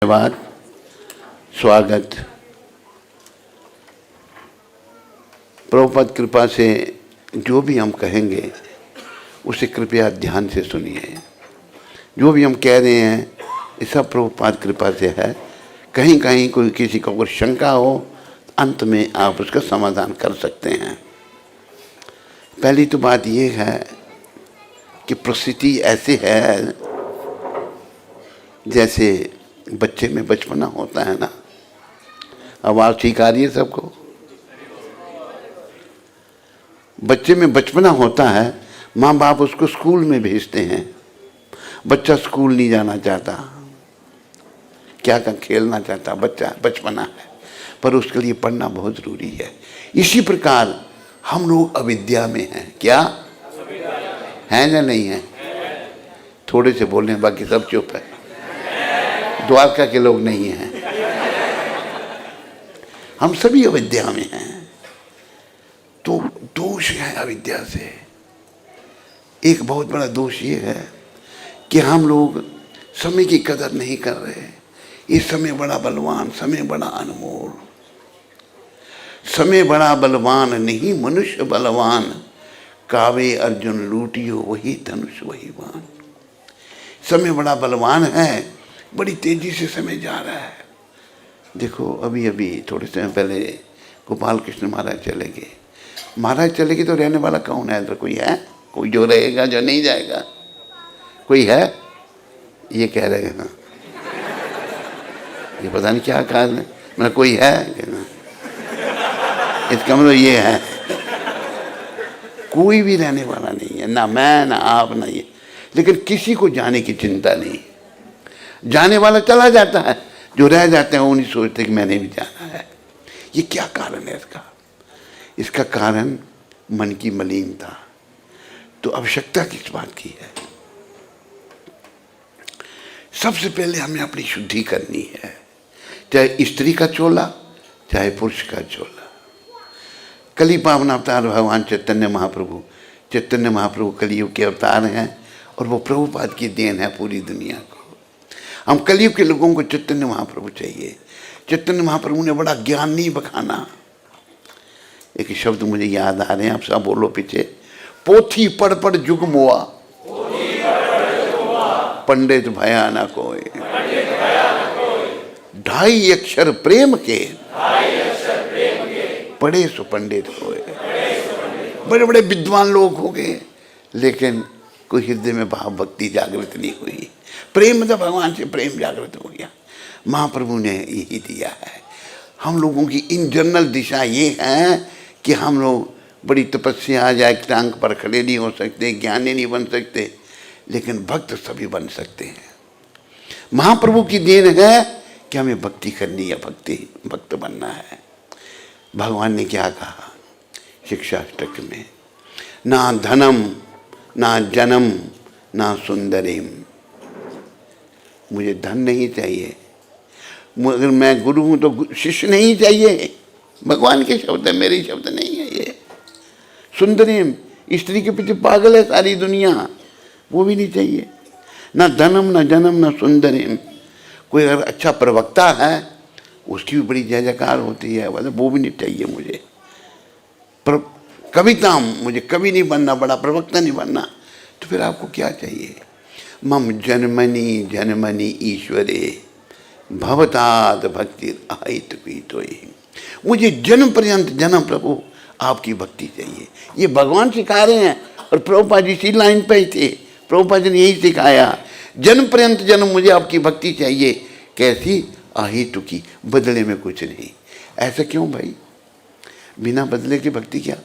धन्यवाद, स्वागत। प्रभुपाद कृपा से जो भी हम कहेंगे उसे कृपया ध्यान से सुनिए। जो भी हम कह रहे हैं ये सब प्रभुपाद कृपा से है। कहीं कहीं कोई किसी को अगर शंका हो अंत में आप उसका समाधान कर सकते हैं। पहली तो बात ये है कि परिस्थिति ऐसी है जैसे बच्चे में बचपना होता है ना। आवाज ठीक आ रही है सबको? बच्चे में बचपना होता है, माँ बाप उसको स्कूल में भेजते हैं। बच्चा स्कूल नहीं जाना चाहता, क्या खेलना चाहता, बच्चा बचपना है, पर उसके लिए पढ़ना बहुत जरूरी है। इसी प्रकार हम लोग अविद्या में हैं। क्या हैं या नहीं है? थोड़े से बोलने, बाकी सब चुप है। द्वारका के लोग नहीं हैं। हम सभी अविद्या में हैं। तो दोष है अविद्या से। एक बहुत बड़ा दोष ये है कि हम लोग समय की कदर नहीं कर रहे। ये समय बड़ा बलवान, समय बड़ा अनमोल, समय बड़ा बलवान नहीं मनुष्य बलवान, कावे अर्जुन लूटियो वही धनुष वही बाण। समय बड़ा बलवान है, बड़ी तेजी से समय जा रहा है। देखो अभी अभी थोड़े समय पहले गोपाल कृष्ण महाराज चले गए। महाराज चले गए तो रहने वाला कौन है? तो कोई है? कोई जो रहेगा, जो नहीं जाएगा? कोई है? ये कह रहे हैं ना, ये पता नहीं क्या कारण है। मतलब कोई है? इसका मतलब ये है कोई भी रहने वाला नहीं है, ना मैं ना आप ना ये। लेकिन किसी को जाने की चिंता नहीं। जाने वाला चला जाता है, जो रह जाते हैं वो नहीं सोचते कि मैंने भी जाना है। ये क्या कारण है इसका? इसका कारण मन की मलिनता। तो आवश्यकता किस बात की है? सबसे पहले हमें अपनी शुद्धि करनी है, चाहे स्त्री का चोला चाहे पुरुष का चोला। कली पावन अवतार भगवान चैतन्य महाप्रभु कलियुग के अवतार हैं और वो प्रभुपाद की देन है पूरी दुनिया को। हम कलयुग के लोगों को चैतन्य महाप्रभु चाहिए। चैतन्य महाप्रभु ने बड़ा ज्ञान नहीं बखाना। एक शब्द मुझे याद आ रहे हैं, आप सब बोलो पीछे। पोथी पढ़ पढ़ जुग मोआ, पंडित भया न कोई, ढाई अक्षर प्रेम के, पढ़े सो पंडित होए। बड़े बड़े विद्वान लोग हो गए, लेकिन कोई हृदय में भाव भक्ति जागृत नहीं हुई। प्रेम मतलब भगवान से प्रेम जागृत हो गया। महाप्रभु ने यही दिया है। हम लोगों की इन जनरल दिशा ये है कि हम लोग बड़ी तपस्या आ जाए, टांग पर खड़े नहीं हो सकते, ज्ञानी नहीं बन सकते, लेकिन भक्त सभी बन सकते हैं। महाप्रभु की देन है कि हमें भक्ति करनी है, भक्त बनना है। भगवान ने क्या कहा शिक्षाष्टक में? ना धनम ना जन्म ना सुंदरीम। मुझे धन नहीं चाहिए, अगर मैं गुरु हूं तो शिष्य नहीं चाहिए। भगवान के शब्द है, मेरे शब्द नहीं है ये। सुंदरीम, स्त्री के पीछे पागल है सारी दुनिया, वो भी नहीं चाहिए। ना धनम ना जन्म ना सुंदरीम। कोई अगर अच्छा प्रवक्ता है उसकी भी बड़ी जय जयकार होती है, वो भी नहीं चाहिए मुझे। कविता मुझे कवि नहीं बनना, बड़ा प्रवक्ता नहीं बनना। तो फिर आपको क्या चाहिए? मम जन्मनि जन्मनि ईश्वरे भवताद भक्ति आहित पीतोहि। मुझे जन्म पर्यंत जन्म प्रभु आपकी भक्ति चाहिए। ये भगवान सिखा रहे हैं और प्रभुपाद जी इसी लाइन पे ही थे। प्रभुपाद जी ने यही सिखाया, जन्म पर्यंत जन्म मुझे आपकी भक्ति चाहिए। कैसी? आहितु की, बदले में कुछ नहीं। ऐसा क्यों भाई? बिना बदले की भक्ति क्या?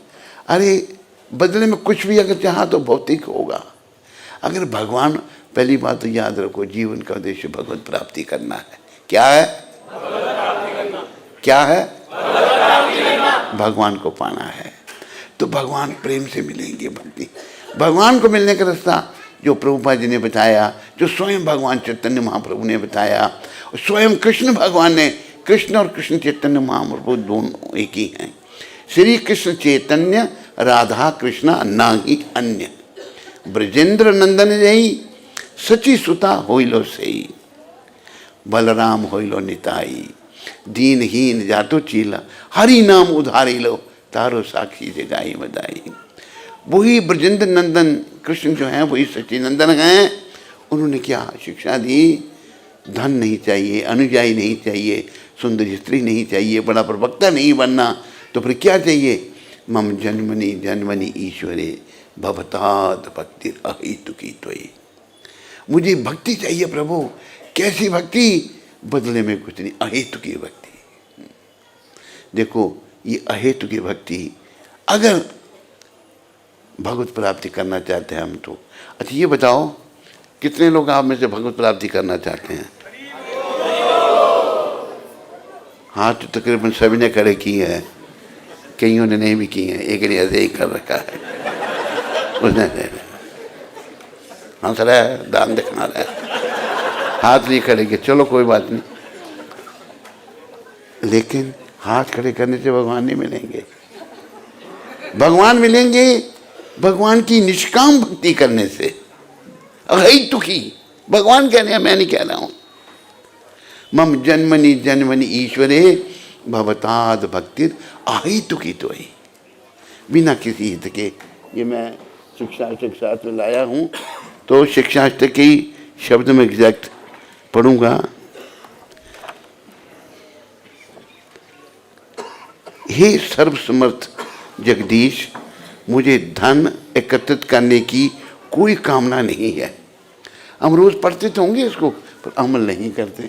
अरे बदले में कुछ भी अगर चाहा तो भौतिक होगा। अगर भगवान, पहली बात तो याद रखो, जीवन का उद्देश्य भगवत प्राप्ति करना है। क्या है? क्या है? भगवान को पाना है। तो भगवान प्रेम से मिलेंगे। भक्ति भगवान को मिलने का रास्ता जो प्रभुपाद जी ने बताया, जो स्वयं भगवान चैतन्य महाप्रभु ने बताया, स्वयं कृष्ण भगवान ने, कृष्ण और कृष्ण चैतन्य महाप्रभु दोनों एक ही हैं। श्री कृष्ण चैतन्य राधा कृष्ण ना ही अन्य, ब्रजेंद्र नंदन जई सची सुता होइलो सही। बलराम होइलो निताई, दीनहीन जातो चीला, हरि नाम उधारी लो, तारो साक्षी जगाई बधाई। वही ब्रजेंद्र नंदन कृष्ण जो हैं, वही सच्चिनंदन हैं। उन्होंने क्या शिक्षा दी? धन नहीं चाहिए, अनुयायी नहीं चाहिए, सुंदर स्त्री नहीं चाहिए, बड़ा प्रवक्ता नहीं बनना, तो फिर क्या चाहिए? मम जन्मनि जन्मनि ईश्वरे भवताद भक्ति अहेतुकी त्वयि। मुझे भक्ति चाहिए प्रभु। कैसी भक्ति? बदले में कुछ नहीं, अहेतुकी भक्ति। देखो ये अहेतुकी भक्ति, अगर भगवत प्राप्ति करना चाहते हैं हम तो, अच्छा ये बताओ कितने लोग आप में से भगवत प्राप्ति करना चाहते हैं? हाँ, तो तकरीबन सभी ने खड़े की है, कईयों ने नहीं भी की है, एक ने ऐसे ही कर रखा है, उसने हंस रहा है, दान दिखा रहा है, हाथ नहीं खड़े किए, चलो कोई बात नहीं। लेकिन हाथ खड़े करने से भगवान नहीं मिलेंगे। भगवान मिलेंगे भगवान की निष्काम भक्ति करने से। अहेतुकी, भगवान कह रहे हैं, मैं नहीं कह रहा हूं। मम जन्मनि जन्मनि ईश्वरे भवताद भक्ति अहेतुकी त्वयि, बिना किसी हित के। ये मैं शिक्षा में लाया हूं, तो शिक्षास्त्र के शब्द में एग्जैक्ट पढ़ूंगा। हे सर्वसमर्थ जगदीश, मुझे धन एकत्रित करने की कोई कामना नहीं है। हम रोज पढ़ते तो होंगे इसको, पर अमल नहीं करते।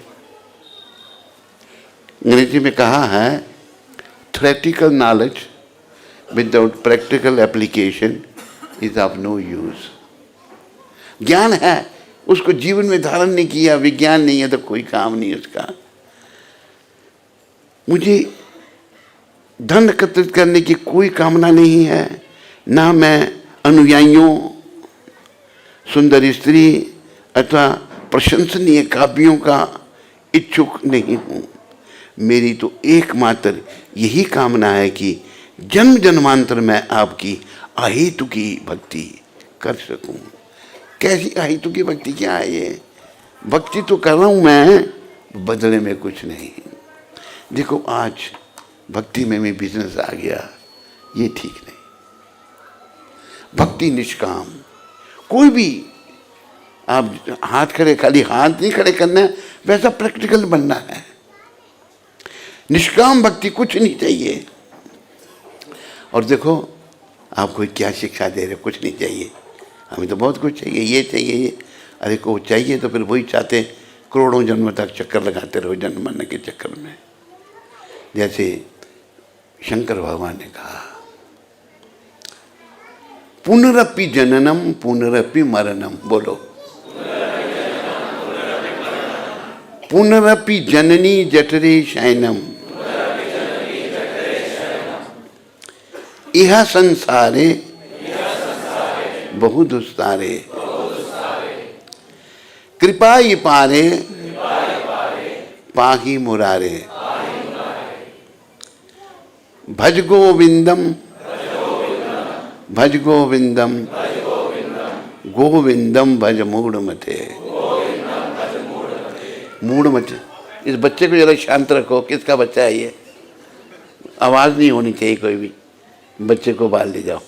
अंग्रेजी में कहा है, theoretical knowledge without practical application is of no use. ज्ञान है, उसको जीवन में धारण नहीं किया, विज्ञान नहीं है, तो कोई काम नहीं उसका। मुझे धन एकत्रित करने की कोई कामना नहीं है, ना मैं अनुयायियों, सुंदर स्त्री अथवा प्रशंसनीय काव्यों का इच्छुक नहीं हूं। मेरी तो एकमात्र यही कामना है कि जन्म जन्मांतर में आपकी अहेतुकी भक्ति कर सकूं। कैसी अहेतुकी भक्ति? क्या है ये? भक्ति तो कर रहा हूं मैं, बदले में कुछ नहीं। देखो आज भक्ति में भी बिजनेस आ गया, ये ठीक नहीं। भक्ति निष्काम, कोई भी आप हाथ खड़े, खाली हाथ नहीं खड़े करना है, वैसा प्रैक्टिकल बनना है। निष्काम भक्ति, कुछ नहीं चाहिए। और देखो आपको क्या शिक्षा दे रहे, कुछ नहीं चाहिए, हमें तो बहुत कुछ चाहिए, ये चाहिए ये। अरे को चाहिए तो फिर वही चाहते करोड़ों जन्म तक चक्कर लगाते रहो जन्म मरने के चक्कर में। जैसे शंकर भगवान ने कहा, पुनरपि जननम पुनरपि मरणम। बोलो, पुनरपि जननी जठरे शयनम, इह संसारे बहु दुस्तारे, कृपा ये पारे पाही मुरारे, भज गोविंदम भज गोविंदम गोविंदम भज मूढ़मते। मूढ़मते, इस बच्चे को जरा शांत रखो। किसका बच्चा है ये? आवाज नहीं होनी चाहिए कोई भी, बच्चे को बाहर ले जाओ।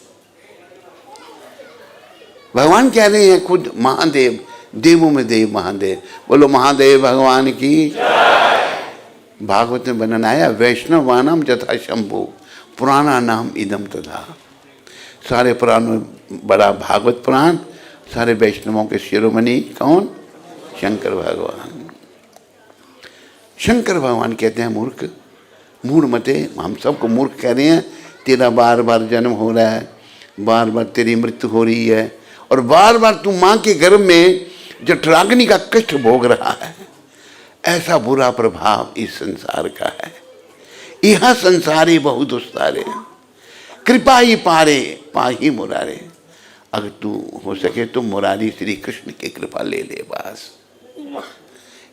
भगवान कह रहे हैं खुद, महादेव, देवों में देव महादेव। बोलो महादेव भगवान की। भागवत में वर्णन आया, वैष्णवानाम यथा शंभु पुराना नाम इदम तथा। सारे पुराण में बड़ा भागवत पुराण, सारे वैष्णवों के शिरोमणि कौन? शंकर भगवान। शंकर भगवान कहते हैं मूर्ख, मूढ़ मते। हम सबको मूर्ख कह रहे हैं। तेरा बार बार जन्म हो रहा है, बार बार तेरी मृत्यु हो रही है, और बार बार तू माँ के गर्भ में जठराग्नि का कष्ट भोग रहा है। ऐसा बुरा प्रभाव इस संसार का है। यह संसारे बहु दुस्तारे, कृपा ही पारे पाही मुरारे। अगर तू हो सके तो मुरारी श्री कृष्ण की कृपा ले ले बस।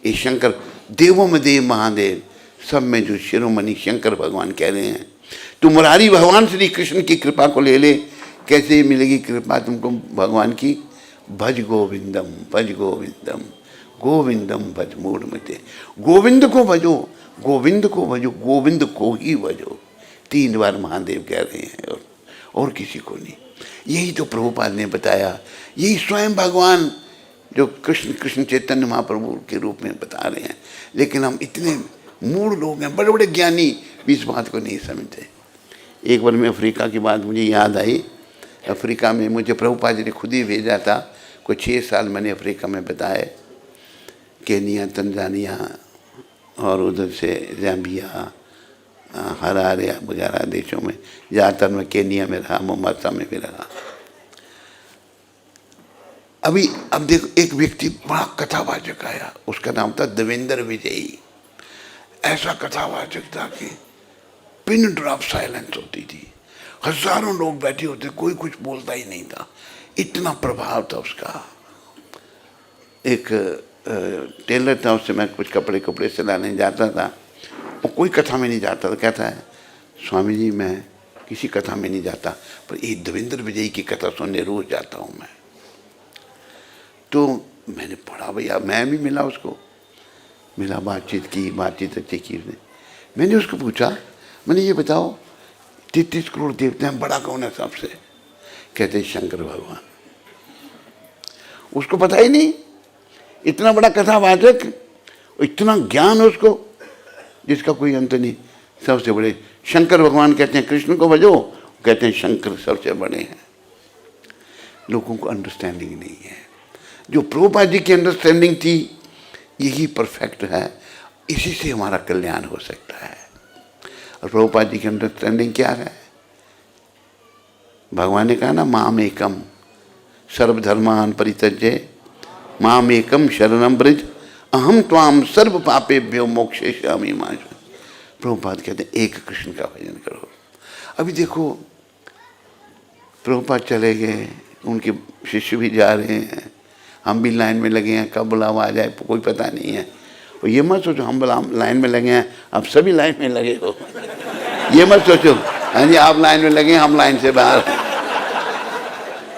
ये शंकर, देवों में देव महादेव, सब में जो शिरोमणि शंकर भगवान कह रहे हैं, तू मुरारी भगवान श्री कृष्ण की कृपा को ले ले। कैसे मिलेगी कृपा तुमको भगवान की? भज गोविंदम भज गोविंदम गोविंदम भज मूढ़ मते। गोविंद को भजो, गोविंद को भजो, गोविंद को ही भजो, 3 बार महादेव कह रहे हैं, और किसी को नहीं। यही तो प्रभुपाद ने बताया, यही स्वयं भगवान जो कृष्ण चैतन्य महाप्रभु के रूप में बता रहे हैं। लेकिन हम इतने मूढ़ लोग हैं, बड़े बड़े ज्ञानी भी इस बात को नहीं समझते। एक बार मैं अफ्रीका की बात मुझे याद आई। अफ्रीका में मुझे प्रभुपाद जी ने खुद ही भेजा था। कुछ 6 साल मैंने अफ्रीका में बिताए, केनिया, तंजानिया और उधर से ज़ाम्बिया, हरारे वगैरह देशों में। ज़्यादातर मैं केनिया में रहा, मोम्बासा में भी रहा। अब देखो, एक व्यक्ति बड़ा कथावाचक आया, उसका नाम था देवेंद्र विजयी। ऐसा कथावाचक था कि पिन ड्रॉप साइलेंस होती थी, हजारों लोग बैठे होते, कोई कुछ बोलता ही नहीं था, इतना प्रभाव था उसका। एक टेलर था, उससे मैं कुछ कपड़े सिलाने जाता था, वो कोई कथा में नहीं जाता था। कहता है, स्वामी जी मैं किसी कथा में नहीं जाता, पर ये देवेंद्र विजयी की कथा सुनने रोज जाता हूँ मैं। तो मैंने पढ़ा, भैया मैं भी मिला उसको, मिला, बातचीत अच्छी की उसने। मैंने उसको पूछा, मैंने ये बताओ 33 करोड़ देवते हैं, बड़ा कौन है सबसे? कहते शंकर भगवान। उसको पता ही नहीं, इतना बड़ा कथावाचक, इतना ज्ञान उसको जिसका कोई अंत नहीं। सबसे बड़े शंकर भगवान कहते हैं, कृष्ण को भजो, कहते हैं शंकर सबसे बड़े हैं। लोगों को अंडरस्टैंडिंग नहीं है। जो प्रभुपाद जी की अंडरस्टैंडिंग थी, यही परफेक्ट है, इसी से हमारा कल्याण हो सकता है। और प्रभुपाद जी की अंडरस्टैंडिंग क्या है? भगवान ने कहा ना, माम एकम सर्वधर्मान परित्यज्य माम एकम शरणम ब्रज अहम त्वाम सर्व पापेभ्यो मोक्षयिष्यामि मा। प्रभुपाद कहते हैं एक कृष्ण का भजन करो। अभी देखो, प्रभुपाद चले गए, उनके शिष्य भी जा रहे हैं, हम भी लाइन में लगे हैं, कब बुलावा आ जाए कोई पता नहीं है। और ये मत सोचो हम लाइन में लगे हैं, आप सभी लाइन में लगे हो, ये मत सोचो हाँ जी आप लाइन में लगे, हम लाइन से बाहर हैं।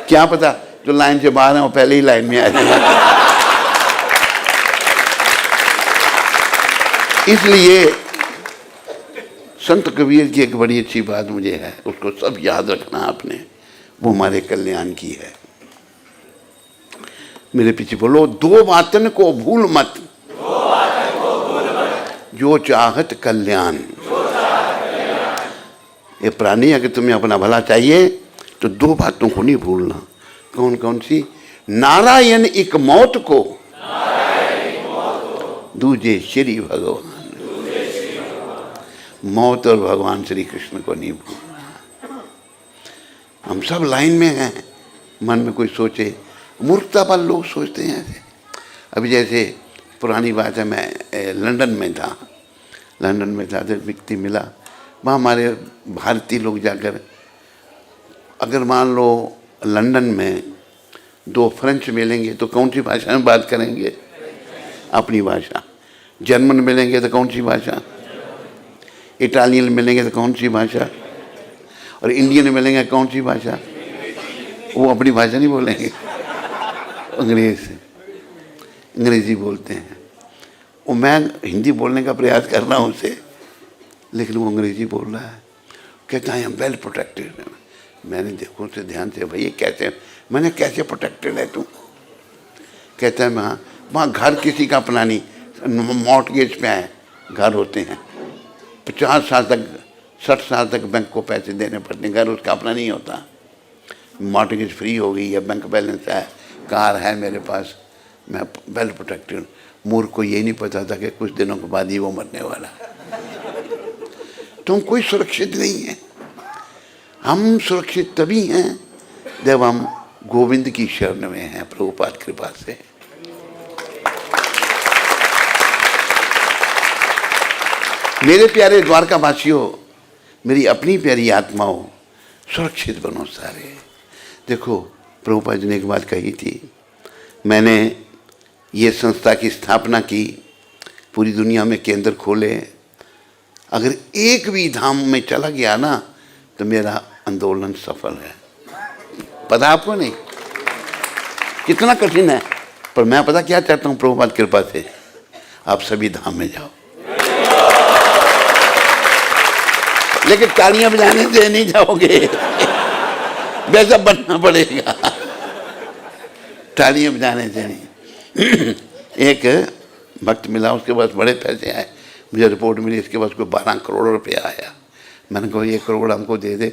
क्या पता जो लाइन से बाहर हैं वो पहले ही लाइन में आ जाए। इसलिए संत कबीर की एक बड़ी अच्छी बात मुझे है, उसको सब याद रखना आपने, वो हमारे कल्याण की है। मेरे पीछे बोलो, 2 बातन को भूल मत, जो चाहत कल्याण। ये प्राणी अगर तुम्हें अपना भला चाहिए तो 2 बातों को नहीं भूलना। कौन कौन सी? नारायण एक मौत को, दूजे श्री भगवान। मौत और भगवान श्री कृष्ण को नहीं भूलना। हम सब लाइन में हैं, मन में कोई सोचे, मूर्खता पर लोग सोचते हैं ऐसे। अभी जैसे पुरानी बात है, मैं लंदन में था तो व्यक्ति मिला, वहाँ हमारे भारतीय लोग जाकर, अगर मान लो लंदन में 2 फ्रेंच मिलेंगे तो कौन सी भाषा में बात करेंगे? अपनी भाषा। जर्मन मिलेंगे तो कौन सी भाषा? इटालियन मिलेंगे तो कौन सी भाषा? और इंडियन मिलेंगे कौन सी भाषा? वो अपनी भाषा नहीं बोलेंगे, अंग्रेजी बोलते हैं। वो मैं हिंदी बोलने का प्रयास कर रहा हूँ उसे, लेकिन वो अंग्रेजी बोल रहा है। कहता है आई एम वेल प्रोटेक्टेड। मैंने देखो उसे ध्यान से, भैया कैसे? मैंने कैसे प्रोटेक्टेड है तू? कहता है वहाँ घर किसी का अपना नहीं, मॉर्टगेज पे है, घर होते हैं, 50 साल तक 60 साल तक बैंक को पैसे देने पड़ते हैं, घर उसका अपना नहीं होता। मॉर्टगेज फ्री हो गई है, बैंक बैलेंस है, कार है मेरे पास, मैं वेल प्रोटेक्टेड। मूर्ख को ये नहीं पता था कि कुछ दिनों के बाद ही वो मरने वाला है। तो हम कोई सुरक्षित नहीं है। हम सुरक्षित तभी हैं जब हम गोविंद की शरण में हैं, प्रभुपाद कृपा से। मेरे प्यारे द्वारका वासियों, मेरी अपनी प्यारी आत्माओं, सुरक्षित बनो सारे। देखो प्रभुपाद जी ने एक बात कही थी, मैंने ये संस्था की स्थापना की, पूरी दुनिया में केंद्र खोले, अगर एक भी धाम में चला गया ना तो मेरा आंदोलन सफल है। पता आपको नहीं कितना कठिन है? पर मैं पता क्या चाहता हूँ, प्रभुपाद कृपा से आप सभी धाम में जाओ, लेकिन तालियां बजाने से नहीं जाओगे, वैसा बनना पड़ेगा, तालियां बजाने से नहीं। एक भक्त मिला, उसके पास बड़े पैसे आए, मुझे रिपोर्ट मिली इसके पास कोई 12 करोड़ रुपया आया। मैंने कहा 1 करोड़ हमको दे दे,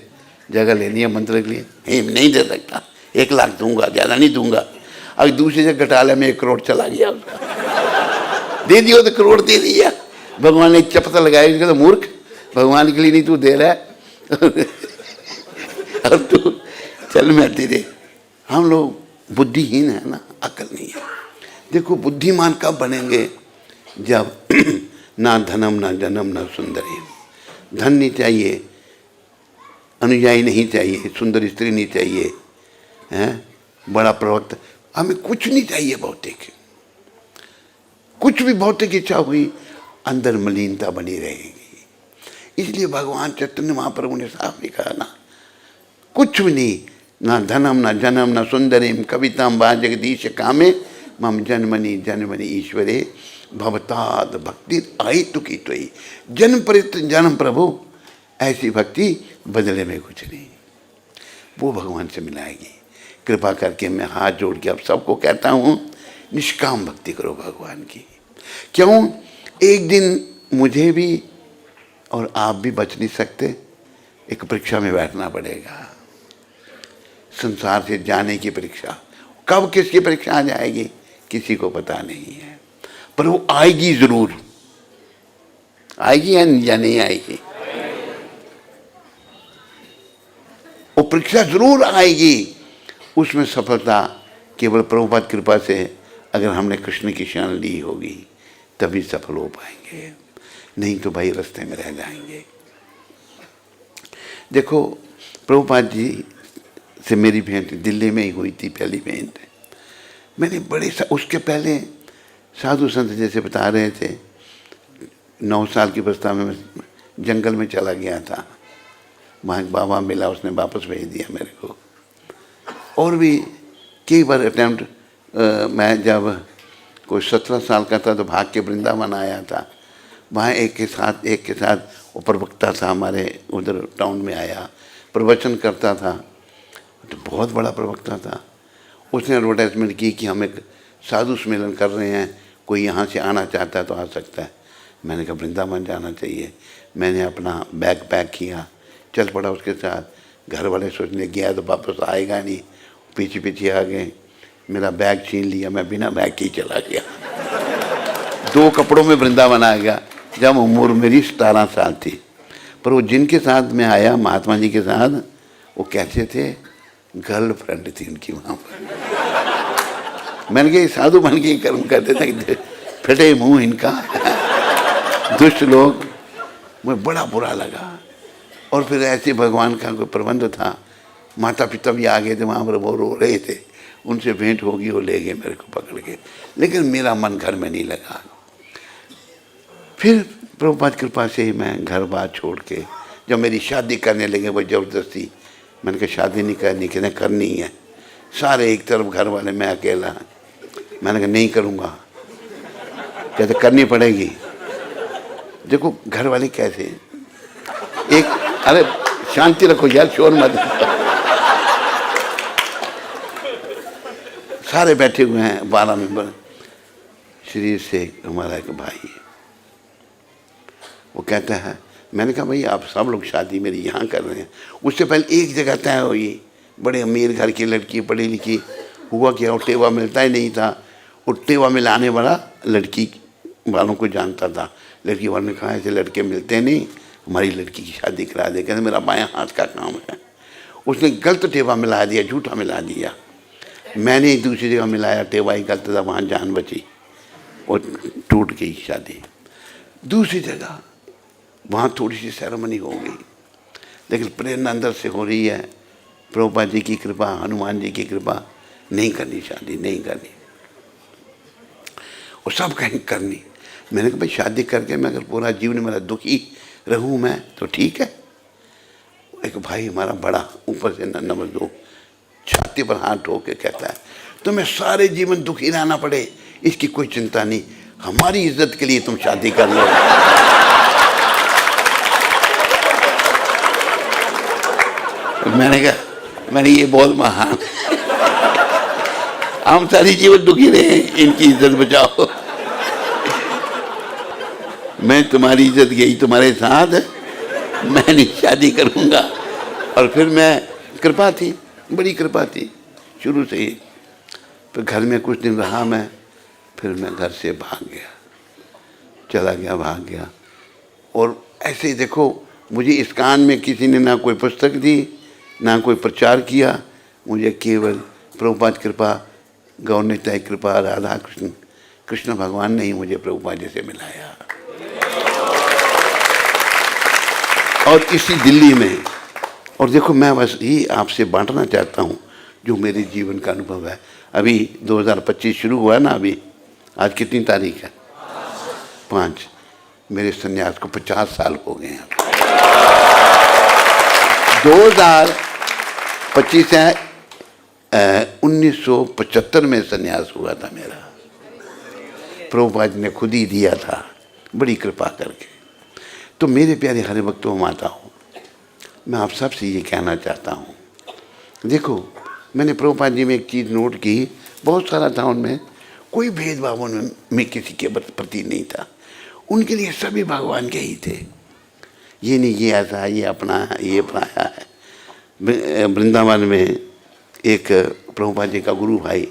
जगह लेनी है मंदिर के लिए। नहीं दे सकता, 1 लाख दूंगा, ज़्यादा नहीं दूंगा। अब दूसरी जगह घटाले में 1 करोड़ चला गया उसका, दे दियो तो करोड़ दे दिया। भगवान ने चपता लगाया, उसका तो मूर्ख, भगवान के लिए नहीं तू दे रहा है अब तू चल मैं तेरे। हम लोग बुद्धिहीन है ना, अकल नहीं है। देखो बुद्धिमान कब बनेंगे, जब ना धनम ना जन्म ना सुंदरी, धन नहीं चाहिए, अनुयायी नहीं चाहिए, सुंदर स्त्री नहीं चाहिए, हैं बड़ा प्रवक्ता, हमें कुछ नहीं चाहिए भौतिक। कुछ भी भौतिक इच्छा हुई अंदर मलिनता बनी रहेगी। इसलिए भगवान चैतन्य महाप्रभु ने साफ लिखा ना, कुछ भी नहीं, ना धनम ना जन्म ना सुंदरीम कविताम वा जगदीश कामे मम जन्मनि जन्मनि ईश्वरे भवताद भक्ति आई तुकी त्वयि। जन्म परित जन्म प्रभु, ऐसी भक्ति बदले में कुछ नहीं, वो भगवान से मिलाएगी। कृपा करके मैं हाथ जोड़ के अब सबको कहता हूँ, निष्काम भक्ति करो भगवान की। क्यों, एक दिन मुझे भी और आप भी बच नहीं सकते, एक परीक्षा में बैठना पड़ेगा, संसार से जाने की परीक्षा। कब किसकी परीक्षा आ जाएगी किसी को पता नहीं है, पर वो आएगी जरूर, आएगी या नहीं आएगी, वो परीक्षा जरूर आएगी। उसमें सफलता केवल प्रभुपाद कृपा से, अगर हमने कृष्ण की शरण ली होगी तभी सफल हो पाएंगे, नहीं तो भाई रास्ते में रह जाएंगे। देखो प्रभुपाद जी से मेरी भेंट दिल्ली में ही हुई थी, पहली भेंट। मैंने उसके पहले साधु संत जैसे बता रहे थे, 9 साल की अवस्था में मैं जंगल में चला गया था, वहाँ एक बाबा मिला, उसने वापस भेज दिया मेरे को। और भी कई बार अटैम्प्ट, मैं जब कोई 17 साल का था तो भाग के वृंदावन आया था, वहाँ एक के साथ वो प्रवक्ता था हमारे उधर टाउन में आया, प्रवचन करता था, तो बहुत बड़ा प्रवक्ता था। उसने एडवर्टाइजमेंट की कि हम एक साधु सम्मेलन कर रहे हैं, कोई यहाँ से आना चाहता है तो आ सकता है। मैंने कहा वृंदावन जाना चाहिए। मैंने अपना बैग पैक किया, चल पड़ा उसके साथ। घर वाले सोचने गया तो वापस आएगा नहीं, पीछे पीछे आ गए, मेरा बैग छीन लिया, मैं बिना बैग के ही चला गया। 2 कपड़ों में वृंदावन आ गया, जब उम्र मेरी 17 साल थी। पर वो जिनके साथ मैं आया, महात्मा जी के साथ, वो कैसे थे, गर्लफ्रेंड थी उनकी वहाँ पर। मैंने कहा साधु बन के कर्म करते थे, फटे मुंह इनका, दुष्ट लोग। मुझे बड़ा बुरा लगा। और फिर ऐसे भगवान का कोई प्रबंध था, माता पिता भी आ गए थे वहाँ पर, वो रो रहे थे, उनसे भेंट होगी, वो ले गए मेरे को पकड़ के, लेकिन मेरा मन घर में नहीं लगा। फिर प्रभुपाद कृपा से ही मैं घर बार छोड़ के, जब मेरी शादी करने लगे वो ज़बरदस्ती, मैंने कहा शादी नहीं करनी, कहने करनी है। सारे एक तरफ घर वाले, मैं अकेला। मैंने कहा नहीं करूँगा, कहते करनी पड़ेगी। देखो घर वाले कैसे, एक, अरे शांति रखो यार, शोर मत। सारे बैठे हुए हैं 12 मेंबर। शरीर से हमारा एक भाई है, वो कहता है, मैंने कहा भाई आप सब लोग शादी मेरी यहाँ कर रहे हैं, उससे पहले एक जगह तय हुई, बड़े अमीर घर की लड़की, पढ़ी लिखी। हुआ क्या, वो टेवा मिलता ही नहीं था। वो टेवा मिलाने वाला लड़की वालों को जानता था। लड़की वालों ने कहा ऐसे लड़के मिलते नहीं, हमारी लड़की की शादी करा दे। कहते मेरा बायां हाथ का काम है। उसने गलत टेवा मिला दिया, झूठा मिला दिया। मैंने दूसरी जगह मिलाया, टेवा ही गलत था, वहाँ जान बची, वो टूट गई शादी। दूसरी जगह वहाँ थोड़ी सी सेरेमनी हो गई, लेकिन प्रेरणा अंदर से हो रही है, प्रभुपाद जी की कृपा, हनुमान जी की कृपा, नहीं करनी शादी, नहीं करनी। वो सब कहीं करनी। मैंने कहा भाई शादी करके मैं अगर पूरा जीवन मेरा दुखी रहूँ मैं तो ठीक है। एक भाई हमारा बड़ा ऊपर से नंबर 2 छाती पर हाथ ठोक के कहता है तुम्हें सारे जीवन दुखी रहना पड़े, इसकी कोई चिंता नहीं, हमारी इज्जत के लिए तुम शादी कर लो। मैंने कहा, मैंने ये बहुत महान, हम सारी जीवन दुखी रहे, इनकी इज्जत बचाओ। मैं तुम्हारी इज्जत गई तुम्हारे साथ, मैं नहीं शादी करूंगा। और फिर मैं, कृपा थी, बड़ी कृपा थी शुरू से ही। फिर घर में कुछ दिन रहा मैं, फिर मैं घर से भाग गया, चला गया, भाग गया। और ऐसे ही देखो, मुझे इस कान में किसी ने ना कोई पुस्तक दी, ना कोई प्रचार किया, मुझे केवल प्रभुपाद कृपा, गौरनिताई कृपा, राधा कृष्ण, कृष्ण भगवान ने ही मुझे प्रभुपाद जी से मिलाया। और इसी दिल्ली में, और देखो मैं बस ही आपसे बांटना चाहता हूँ जो मेरे जीवन का अनुभव है। अभी 2025 शुरू हुआ ना, अभी आज कितनी तारीख है? 5। मेरे संन्यास को 50 साल हो गए हैं। 2025 है, 1975 में संन्यास हुआ था मेरा, प्रभुपाद जी ने खुद ही दिया था, बड़ी कृपा करके। तो मेरे प्यारे हरे भक्तों, माता हो, मैं आप सबसे ये कहना चाहता हूँ, देखो मैंने प्रभुपाद जी में एक चीज़ नोट की, बहुत सारा था उनमें, कोई भेदभाव उनमें किसी के प्रति नहीं था, उनके लिए सभी भगवान के ही थे। ये नहीं ये ऐसा है, ये अपना है, ये पराया है। वृंदावन में एक प्रभुपाद जी का गुरु भाई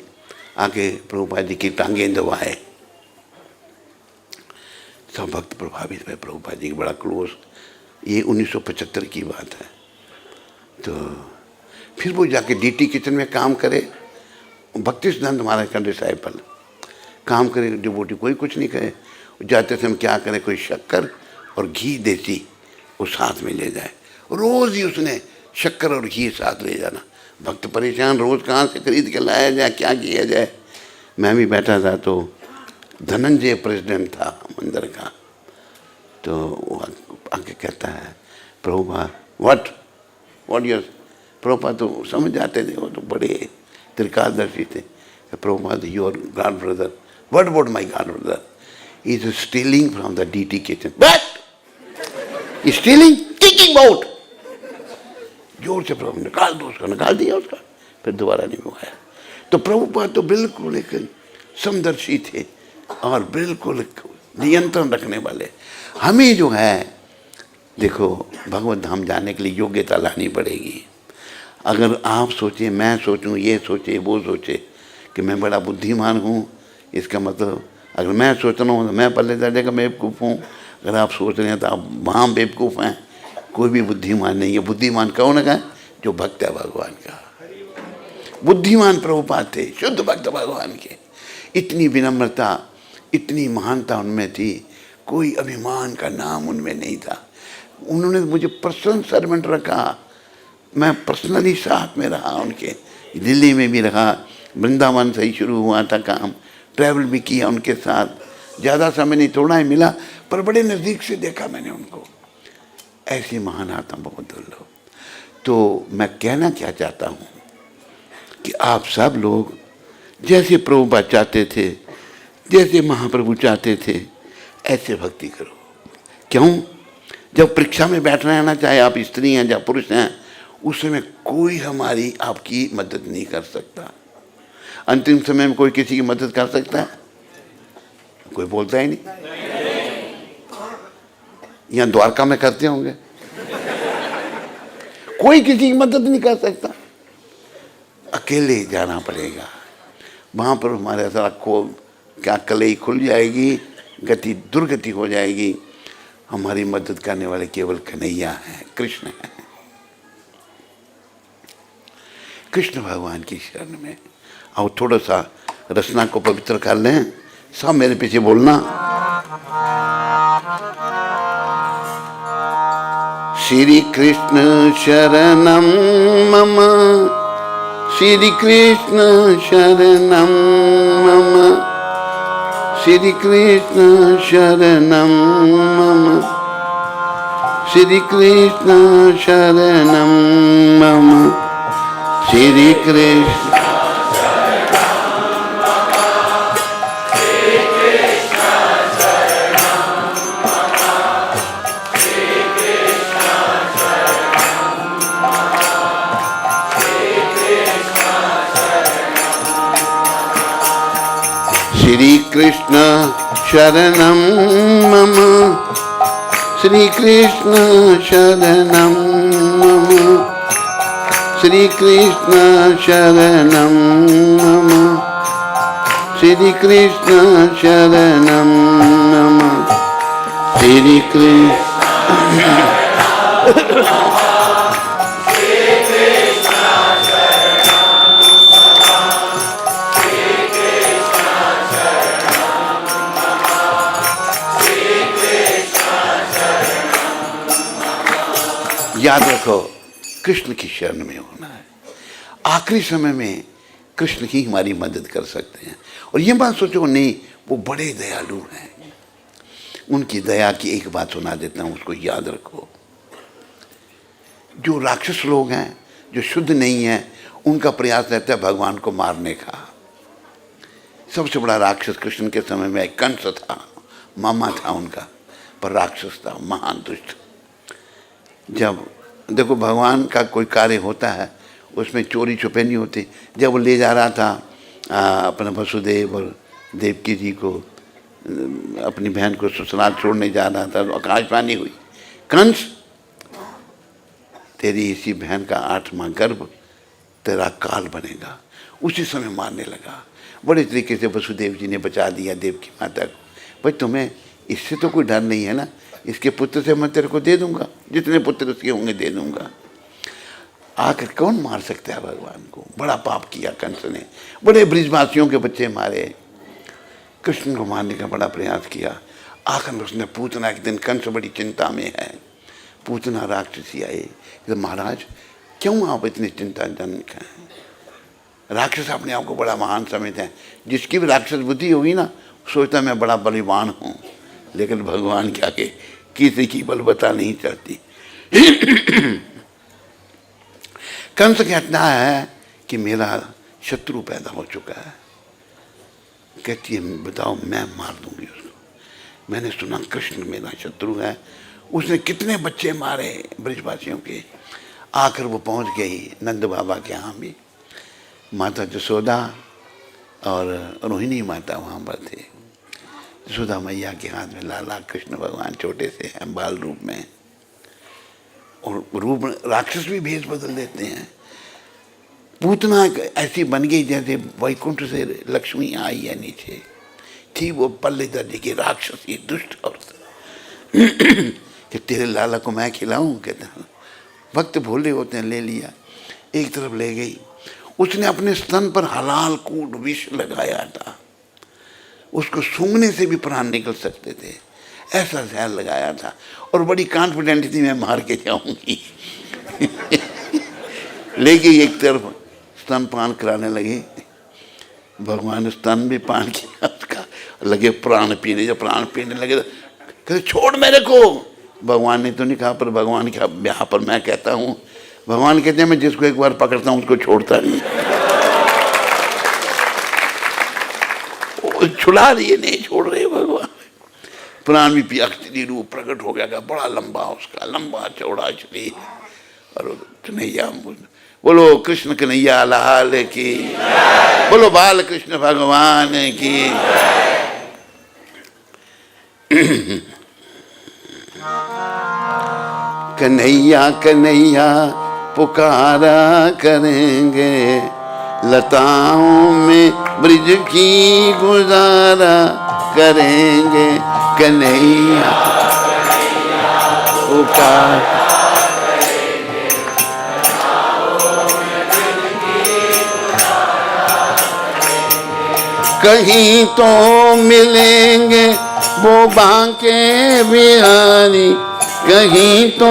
आके प्रभुपाद जी की टांगें दबाए, सब भक्त प्रभावित हुए, प्रभुपाद जी की बड़ा क्लोज। ये 1975 की बात है। तो फिर वो जाके डीटी किचन में काम करे, भक्तिसिद्धांत महाराज का डिसाइपल, काम करे, डिवोटी कोई कुछ नहीं करे, जाते समय क्या करे, कोई शक्कर और घी देसी वो साथ में ले जाए, रोज़ ही उसने शक्कर और घी साथ ले जाना। भक्त परेशान, रोज़ कहाँ से खरीद के लाया जाए, क्या किया जाए। मैं भी बैठा था, तो धनंजय प्रेसिडेंट था मंदिर का, तो वो आके कहता है, प्रभुपाद व्हाट यस, प्रभुपाद तो समझ जाते थे, वो तो बड़े त्रिकालदर्शी थे। Prabhupada, your god brother, what about my god brother, is stealing from the deity kitchen, what stealing, kicking out, जोर से प्रभु निकाल दो उसका, निकाल दिया उसका, फिर दोबारा नहीं हुआ। तो प्रभुपाद तो बिल्कुल एक समदर्शी थे और बिल्कुल नियंत्रण रखने वाले। हमें जो है, देखो भगवत धाम जाने के लिए योग्यता लानी पड़ेगी। अगर आप सोचें, मैं सोचूं, ये सोचे, वो सोचे कि मैं बड़ा बुद्धिमान हूँ, इसका मतलब अगर मैं सोच रहा हूँ तो मैं पल्ले दर्जे का बेवकूफ़ हूँ, अगर आप सोच रहे हैं तो आप वहाँ बेवकूफ़ हैं। कोई भी बुद्धिमान नहीं है। बुद्धिमान कौन है? जो भक्त है भगवान का। बुद्धिमान प्रभुपाद थे, शुद्ध भक्त भगवान के। इतनी विनम्रता, इतनी महानता उनमें थी, कोई अभिमान का नाम उनमें नहीं था। उन्होंने मुझे पर्सनल सर्वेंट रखा, मैं पर्सनली साथ में रहा उनके, दिल्ली में भी रहा, वृंदावन से ही शुरू हुआ था काम, ट्रैवल भी किया उनके साथ। ज़्यादा समय नहीं, थोड़ा ही मिला, पर बड़े नज़दीक से देखा मैंने उनको। ऐसी महान आत्मा बहुत दुर्लभ। तो मैं कहना क्या चाहता हूँ कि आप सब लोग जैसे प्रभुपाद चाहते थे, जैसे महाप्रभु चाहते थे, ऐसे भक्ति करो। क्यों? जब परीक्षा में बैठना है ना, चाहे आप स्त्री हैं या पुरुष हैं, उस समय कोई हमारी आपकी मदद नहीं कर सकता। अंतिम समय में कोई किसी की मदद कर सकता है? कोई बोलता ही नहीं। यहाँ द्वारका में करते होंगे, कोई किसी की मदद नहीं कर सकता, अकेले जाना पड़ेगा। वहाँ पर हमारे सारा क्या कलई खुल जाएगी, गति दुर्गति हो जाएगी। हमारी मदद करने वाले केवल कन्हैया हैं, कृष्ण हैं। कृष्ण भगवान की शरण में आओ, थोड़ा सा रचना को पवित्र कर लें। सब मेरे पीछे बोलना। श्री कृष्ण शरणम मम, श्री कृष्ण शरणम मम, श्री कृष्ण शरणम मम, श्री कृष्ण शरणम मम, श्री कृष्ण श्री कृष्ण शरणं मम, श्री कृष्ण शरणं मम, श्री कृष्ण शरणं मम, श्री कृष्ण शरणं मम, श्री कृष्ण। याद रखो, कृष्ण की शरण में होना है। आखिरी समय में कृष्ण ही हमारी मदद कर सकते हैं। और ये बात सोचो, नहीं वो बड़े दयालु हैं, उनकी दया की एक बात सुना देता हूँ, उसको याद रखो। जो राक्षस लोग हैं, जो शुद्ध नहीं हैं, उनका प्रयास रहता है भगवान को मारने का। सबसे बड़ा राक्षस कृष्ण के समय में कंस था, मामा था उनका, पर राक्षस था, महान दुष्ट। जब देखो भगवान का कोई कार्य होता है उसमें चोरी छुपे नहीं होते। जब वो ले जा रहा था अपने वसुदेव और देवकी जी को, अपनी बहन को ससुराल छोड़ने जा रहा था, तो आकाशवाणी हुई, कंस तेरी इसी बहन का 8वां गर्भ तेरा काल बनेगा। उसी समय मारने लगा। बड़े तरीके से वसुदेव जी ने बचा दिया देवकी माता को। भाई तुम्हें इससे तो कोई डर नहीं है ना, इसके पुत्र से मैं तेरे को दे दूंगा, जितने पुत्र उसके होंगे दे दूंगा। आखिर कौन मार सकता है भगवान को? बड़ा पाप किया कंस ने, बड़े ब्रिजवासियों के बच्चे मारे, कृष्ण को मारने का बड़ा प्रयास किया। आखिर उसने पूतना, एक दिन कंस बड़ी चिंता में है, पूतना राक्षसी आए कि महाराज क्यों आप इतनी चिंताजनक हैं? राक्षस अपने आप को बड़ा महान समझते हैं। जिसकी भी राक्षस बुद्धि होगी ना, सोचता मैं बड़ा बलवान हूँ, लेकिन भगवान क्या के किसी की बलवत्ता नहीं चलती। कंस कहता है कि मेरा शत्रु पैदा हो चुका है। कहती है बताओ, मैं मार दूंगी उसको। मैंने सुना कृष्ण मेरा शत्रु है, उसने कितने बच्चे मारे ब्रजवासियों के। आकर वो पहुंच गई नंद बाबा के यहाँ भी। माता जसोदा और रोहिणी माता वहाँ पर थे। यशोदा मैया के हाथ में लाला, कृष्ण भगवान छोटे से हैं बाल रूप में, और रूप राक्षस भी भेष बदल देते हैं। पूतना ऐसी बन गई जैसे वैकुंठ से लक्ष्मी आई है नीचे। थी वो पल्ले दर्जे की राक्षसी दुष्ट औरत। कि तेरे लाला को मैं खिलाऊं? कहता वक्त भोले होते हैं, ले लिया, एक तरफ ले गई। उसने अपने स्तन पर हलाल कूट विष लगाया था, उसको सूंघने से भी प्राण निकल सकते थे, ऐसा जहर लगाया था। और बड़ी कॉन्फिडेंट थी मैं मार के जाऊंगी। ले गई एक तरफ, स्तन पान कराने लगे। भगवान ने स्तन भी पान किया उसका, लगे प्राण पीने। जब प्राण पीने लगे तो कहते छोड़ मेरे को। भगवान ने तो नहीं कहा, पर भगवान के ब्याह पर मैं कहता हूँ, भगवान कहते हैं मैं जिसको एक बार पकड़ता हूँ उसको छोड़ता नहीं। छुड़ा रही नहीं छोड़ रहे भगवान। प्राण भी पिया, रूप प्रकट हो गया, बड़ा लंबा उसका, लंबा चौड़ा शरीर। और कन्हैया बोलो कृष्ण कन्हैया लाल की, बोलो बाल कृष्ण भगवान की। कन्हैया कन्हैया पुकारा करेंगे, लताओं में ब्रिज की गुजारा करेंगे। कन्हैया पुकारा कहीं तो मिलेंगे वो बांके बिहारी, कहीं तो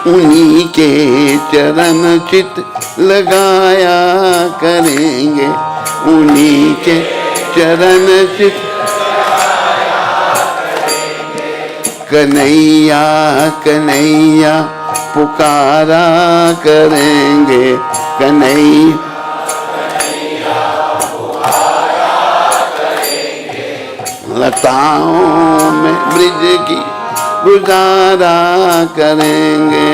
उन्हीं के चरण चित लगाया करेंगे, उन्हीं के चरण चित। कन्हैया कन्हैया पुकारा करेंगे, कन्हैया लताओं में ब्रिज की गुजारा करेंगे।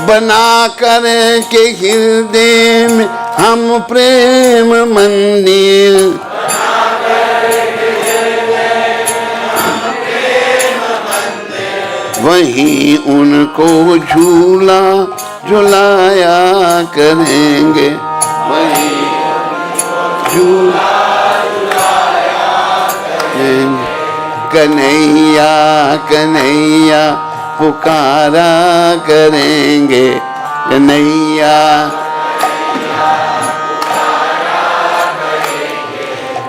बना कर के हृदय में हम प्रेम मंदिर, वहीं उनको झूला झुलाया करेंगे, वहीं झूला कन्हैया कन्हैया पुकारा करेंगे, कन्हैया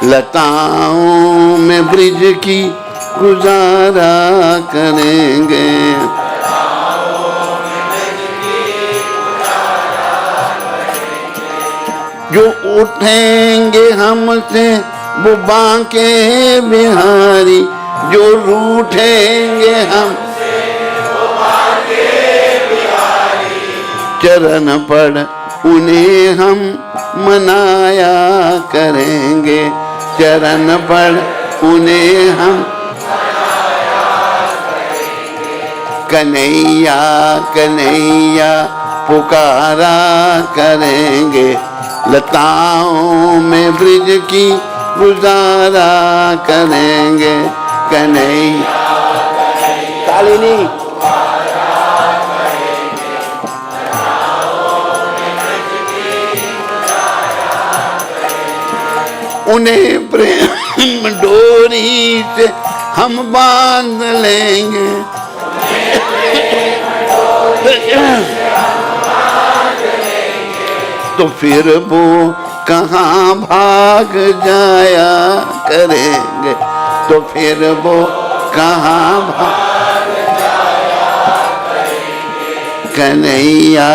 लताओं में ब्रिज की गुजारा करेंगे, जो उठेंगे हमसे वो बांके बिहारी, जो रूठेंगे हम चरण पड़ उन्हें हम मनाया करेंगे, चरण पड़ उन्हें हम कन्हैया कन्हैया पुकारा करेंगे, लताओं में ब्रिज की गुजारा करेंगे, कन्हैया कालिनी उन्हें प्रेम डोरी से हम बांध लेंगे, तो फिर वो कहाँ भाग जाया करेंगे, तो फिर वो कहाँ भाग जाया करेंगे, कन्हैया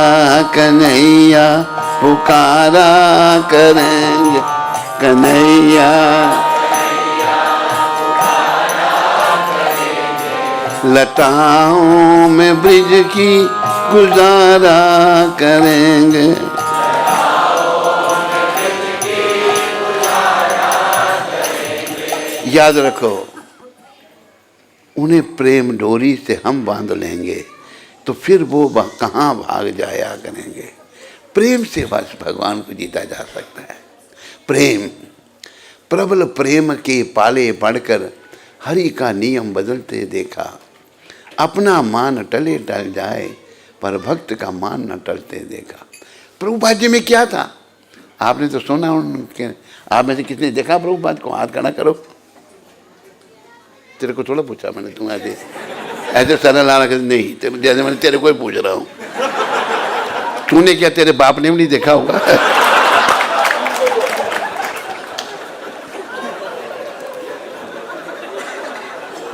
कन्हैया पुकारा करेंगे, कन्हैया लताओं में ब्रिज की गुजारा करेंगे, याद रखो उन्हें प्रेम डोरी से हम बांध लेंगे, तो फिर वो कहाँ भाग जाया करेंगे। प्रेम से बस भगवान को जीता जा सकता है। प्रेम, प्रबल प्रेम के पाले पढ़कर हरि का नियम बदलते देखा, अपना मान टले टल जाए पर भक्त का मान न टलते देखा। प्रभुपाद जी में क्या था आपने तो सुना, उनके आप में से किसने देखा प्रभुपाद को? हाथ खड़ा करो। तेरे को थोड़ा पूछा मैंने, तुम ऐसे सरल आ रहा नहीं, जैसे मैंने तेरे को ही पूछ रहा हूँ। तूने क्या, तेरे बाप ने भी नहीं देखा होगा।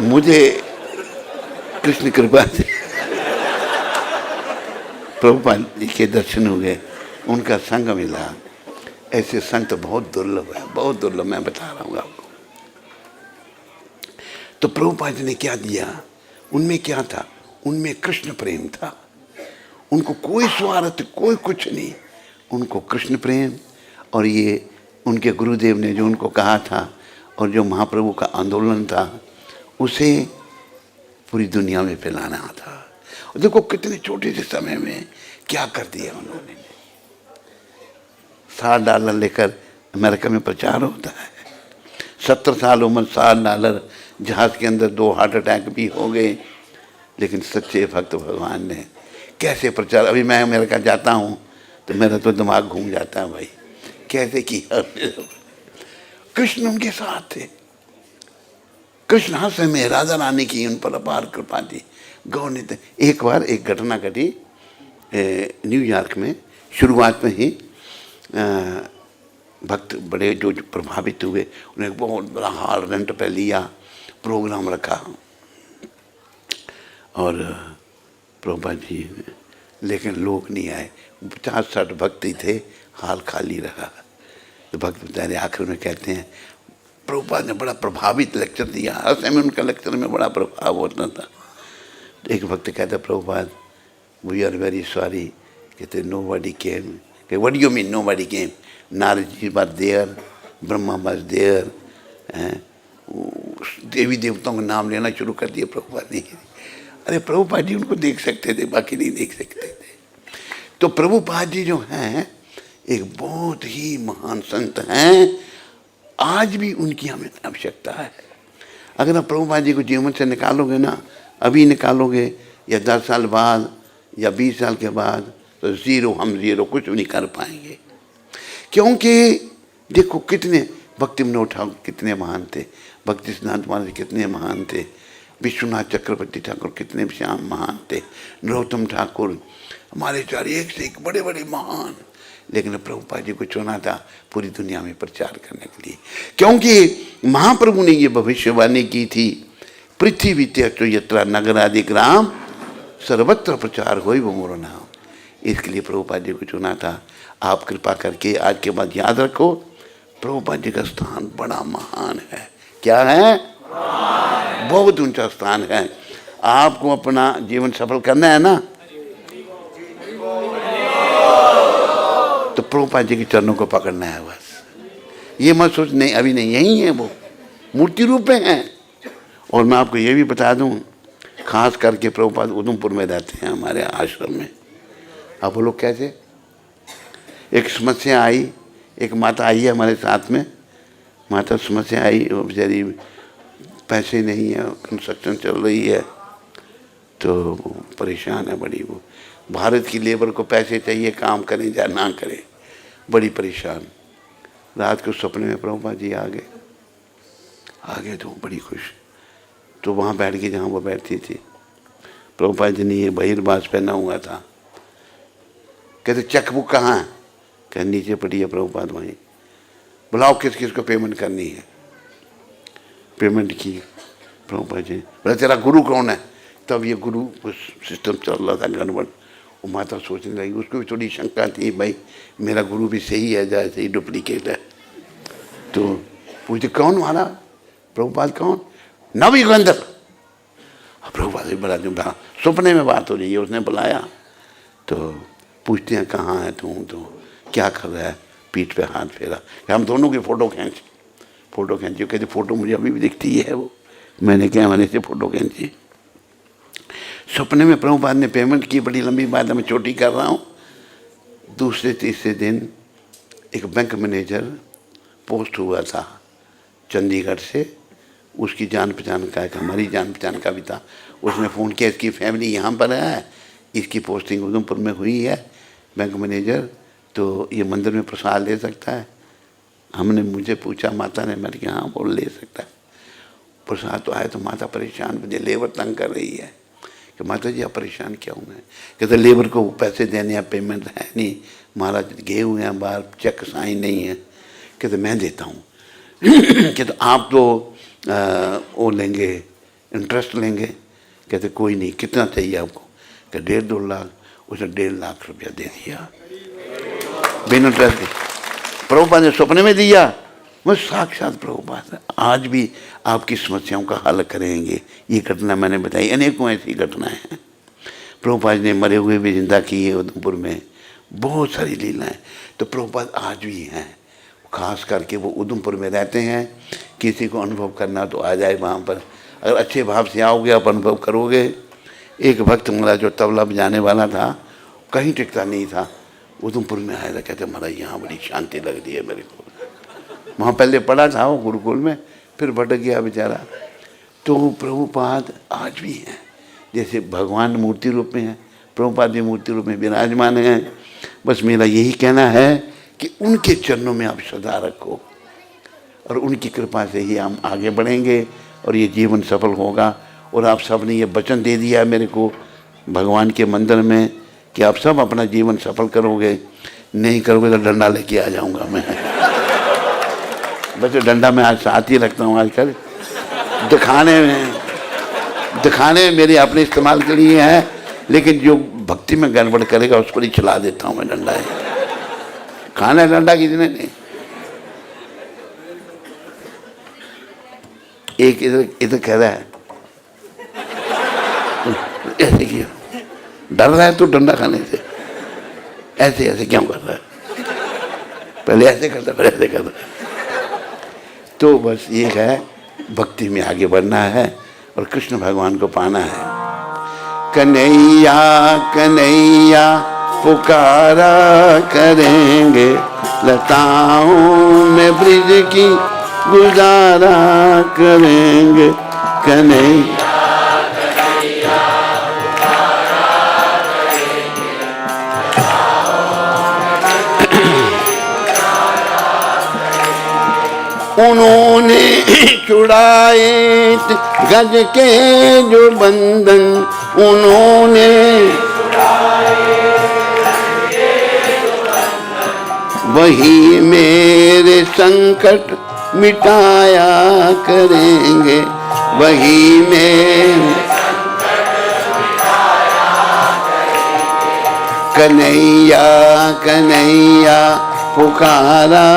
मुझे कृष्ण कृपा से प्रभुपाद जी के दर्शन हो गए, उनका संग मिला। ऐसे संत बहुत दुर्लभ है, बहुत दुर्लभ, मैं बता रहा हूँ आपको। तो प्रभुपाद जी ने क्या दिया, उनमें क्या था? उनमें कृष्ण प्रेम था। उनको कोई स्वार्थ, कोई कुछ नहीं, उनको कृष्ण प्रेम। और ये उनके गुरुदेव ने जो उनको कहा था और जो महाप्रभु का आंदोलन था, उसे पूरी दुनिया में फैलाना था। और देखो कितने छोटे से समय में क्या कर दिया उन्होंने। $60 लेकर अमेरिका में प्रचार होता है। 70 साल उम्र, $60 जहाज के अंदर 2 हार्ट अटैक भी हो गए, लेकिन सच्चे भक्त भगवान ने कैसे प्रचार। अभी मैं अमेरिका जाता हूँ तो मेरा तो दिमाग घूम जाता है भाई, कैसे किया। कृष्ण उनके साथ थे। कृष्ण हास्य में राधा रानी की उन पर अपार कृपा थी। गौर एक बार एक घटना घटी न्यूयॉर्क में। शुरुआत में ही भक्त बड़े जो प्रभावित हुए, उन्हें बहुत बड़ा हॉल रेंट पे लिया, प्रोग्राम रखा और प्रभुपाद जी, लेकिन लोग नहीं आए। 50-60 भक्त ही थे, हाल खाली रहा। तो भक्त बेचारे आखिर में कहते हैं, प्रभुपाद ने बड़ा प्रभावित लेक्चर दिया। हर समय उनका लेक्चर में बड़ा प्रभाव होता था। तो एक भक्त कहता, Prabhupada we are very sorry. कहते नोबडी केम। कि what do you mean nobody came? Narad ji was there, Brahma was there. देवी देवताओं का नाम लेना शुरू कर दिया प्रभुपाद ने। अरे प्रभुपाद जी उनको देख सकते थे, बाकी नहीं देख सकते थे। तो प्रभुपाद जी जो हैं एक बहुत ही महान संत हैं, आज भी उनकी हमें आवश्यकता है। अगर आप प्रभुपाद जी को जीवन से निकालोगे ना, अभी निकालोगे या 10 साल बाद या 20 साल के बाद, तो ज़ीरो, हम ज़ीरो, कुछ भी नहीं कर पाएंगे। क्योंकि देखो कितने भक्ति विनोद ठाकुर कितने महान थे, भक्ति सिद्धांत महाराज कितने महान थे, विश्वनाथ चक्रवर्ती ठाकुर कितने श्याम महान थे, नरोत्तम ठाकुर, हमारे चार एक से एक बड़े बड़े महान। लेकिन प्रभुपाद जी को चुना था पूरी दुनिया में प्रचार करने के लिए, क्योंकि महाप्रभु ने ये भविष्यवाणी की थी, पृथ्वी त्यक्तो यत्र नगरादि ग्राम सर्वत्र प्रचार होई वो मोरो नाम। इसके लिए प्रभुपाद जी को चुना था। आप कृपा करके आज के बाद याद रखो, प्रभुपाद जी का स्थान बड़ा महान है। क्या है? बहुत ऊंचा स्थान है। आपको अपना जीवन सफल करना है ना, तो प्रभुपाद जी के चरणों को पकड़ना है बस। ये मत सोच नहीं अभी नहीं, यही है वो मूर्ति रूप में है। और मैं आपको ये भी बता दूं, खास करके प्रभुपाद उधमपुर में रहते हैं हमारे आश्रम में। अब वो लोग कैसे, एक समस्या आई, एक माता आई है हमारे साथ में, माता समस्या आई, वो बेचारी पैसे नहीं है, कंस्ट्रक्शन चल रही है तो परेशान है बड़ी। वो भारत की लेबर को पैसे चाहिए, काम करें या ना करें, बड़ी परेशान। रात को सपने में प्रभुपाद जी आ गए तो बड़ी खुश। तो वहाँ बैठ के जहाँ वो बैठती थी, प्रभुपाद जी ने ये बहिर्बाज पहना हुआ था। कहते चेकबुक कहाँ है? कह नीचे पड़ी है प्रभुपाद वहीं। बुलाओ किस किस को पेमेंट करनी है। पेमेंट की प्रभुपाद जी, बोला तेरा गुरु कौन है? तब ये गुरु सिस्टम चल रहा था गड़बड़। वो माता सोचने लगी, उसको भी थोड़ी शंका थी, भाई मेरा गुरु भी सही है या सही डुप्लीकेट है। तो पूछते कौन हमारा? प्रभुपाद कौन? नव युगंधर। प्रभुपाद भी बड़ा जो सपने में बात हो रही है, उसने बुलाया तो पूछते हैं कहाँ है तू, तो क्या कर रहा है? पीठ पे हाथ फेरा, हम दोनों की फ़ोटो खींची। कहते फ़ोटो मुझे अभी भी दिखती है वो, मैंने क्या मैंने से फ़ोटो खींची। सपने में प्रभुपाद ने पेमेंट की, बड़ी लंबी बात है, मैं छोटी कर रहा हूँ। दूसरे तीसरे दिन एक बैंक मैनेजर पोस्ट हुआ था चंडीगढ़ से, उसकी जान पहचान का है, हमारी जान पहचान का भी था। उसने फ़ोन किया, इसकी फैमिली यहाँ पर है, इसकी पोस्टिंग उधमपुर में हुई है, बैंक मैनेजर, तो ये मंदिर में प्रसाद ले सकता है। हमने मुझे पूछा, माता ने, मैंने कहा हाँ बोल ले सकता है प्रसाद। तो आए तो माता परेशान, मुझे लेबर तंग कर रही है कि माता जी आप परेशान क्या हूँ मैं? कहते लेबर को पैसे देने हैं, पेमेंट है नहीं, महाराज गए हुए हैं बाहर, चेक साइन नहीं है। कहते मैं देता हूँ। कहते आप तो वो लेंगे, इंटरेस्ट लेंगे? कहते कोई नहीं, कितना चाहिए आपको? कहते 1.5-2 लाख। उसने 1.5 लाख रुपया दे दिया बिना इंटरेस्ट। प्रभुपाद ने सपने में दिया, मैं साक्षात प्रभुपाद आज भी आपकी समस्याओं का हल करेंगे। ये घटना मैंने बताई, अनेकों ऐसी घटनाएं हैं। प्रभुपाद ने मरे हुए भी जिंदा किए उधमपुर में, बहुत सारी लीलाएं। तो प्रभुपाद आज भी हैं, खास करके वो उधमपुर में रहते हैं। किसी को अनुभव करना तो आ जाए वहाँ पर, अगर अच्छे भाव से आओगे आप अनुभव करोगे। एक भक्त हमारा जो तबला बजाने वाला था, कहीं टिकता नहीं था, उधमपुर में आया था। कहते महाराज यहाँ बड़ी शांति लग रही है मेरे को। वहाँ पहले पढ़ा था वो गुरुकुल में, फिर भटक गया बेचारा। तो प्रभुपाद आज भी हैं, जैसे भगवान मूर्ति रूप में है, प्रभुपाद भी मूर्ति रूप में विराजमान हैं। बस मेरा यही कहना है कि उनके चरणों में आप सदा रखो, और उनकी कृपा से ही हम आगे बढ़ेंगे और ये जीवन सफल होगा। और आप सब ने ये वचन दे दिया मेरे को भगवान के मंदिर में कि आप सब अपना जीवन सफल करोगे, नहीं करोगे तो डंडा लेके आ जाऊंगा मैं। बस डंडा मैं आज साथ ही रखता हूँ आजकल, दिखाने मेरे अपने इस्तेमाल के लिए है, लेकिन जो भक्ति में गड़बड़ करेगा उसको ही चला देता हूँ मैं डंडा। खाना है डंडा किसी ने नहीं। एक इधर कह रहा है ऐसे क्यों डर रहा है तू डंडा खाने से, ऐसे क्यों कर रहा है? पहले ऐसे करता फिर ऐसे करता। तो बस ये है, भक्ति में आगे बढ़ना है और कृष्ण भगवान को पाना है। कन्हैया कन्हैया पुकारा करेंगे, लताओं में ब्रिज की गुजारा करेंगे। कन्हैया उन्होंने छुड़ाए गज के जो बंधन, उन्होंने वही मेरे संकट मिटाया करेंगे, वही मेरे कन्हैया कन्हैया पुकारा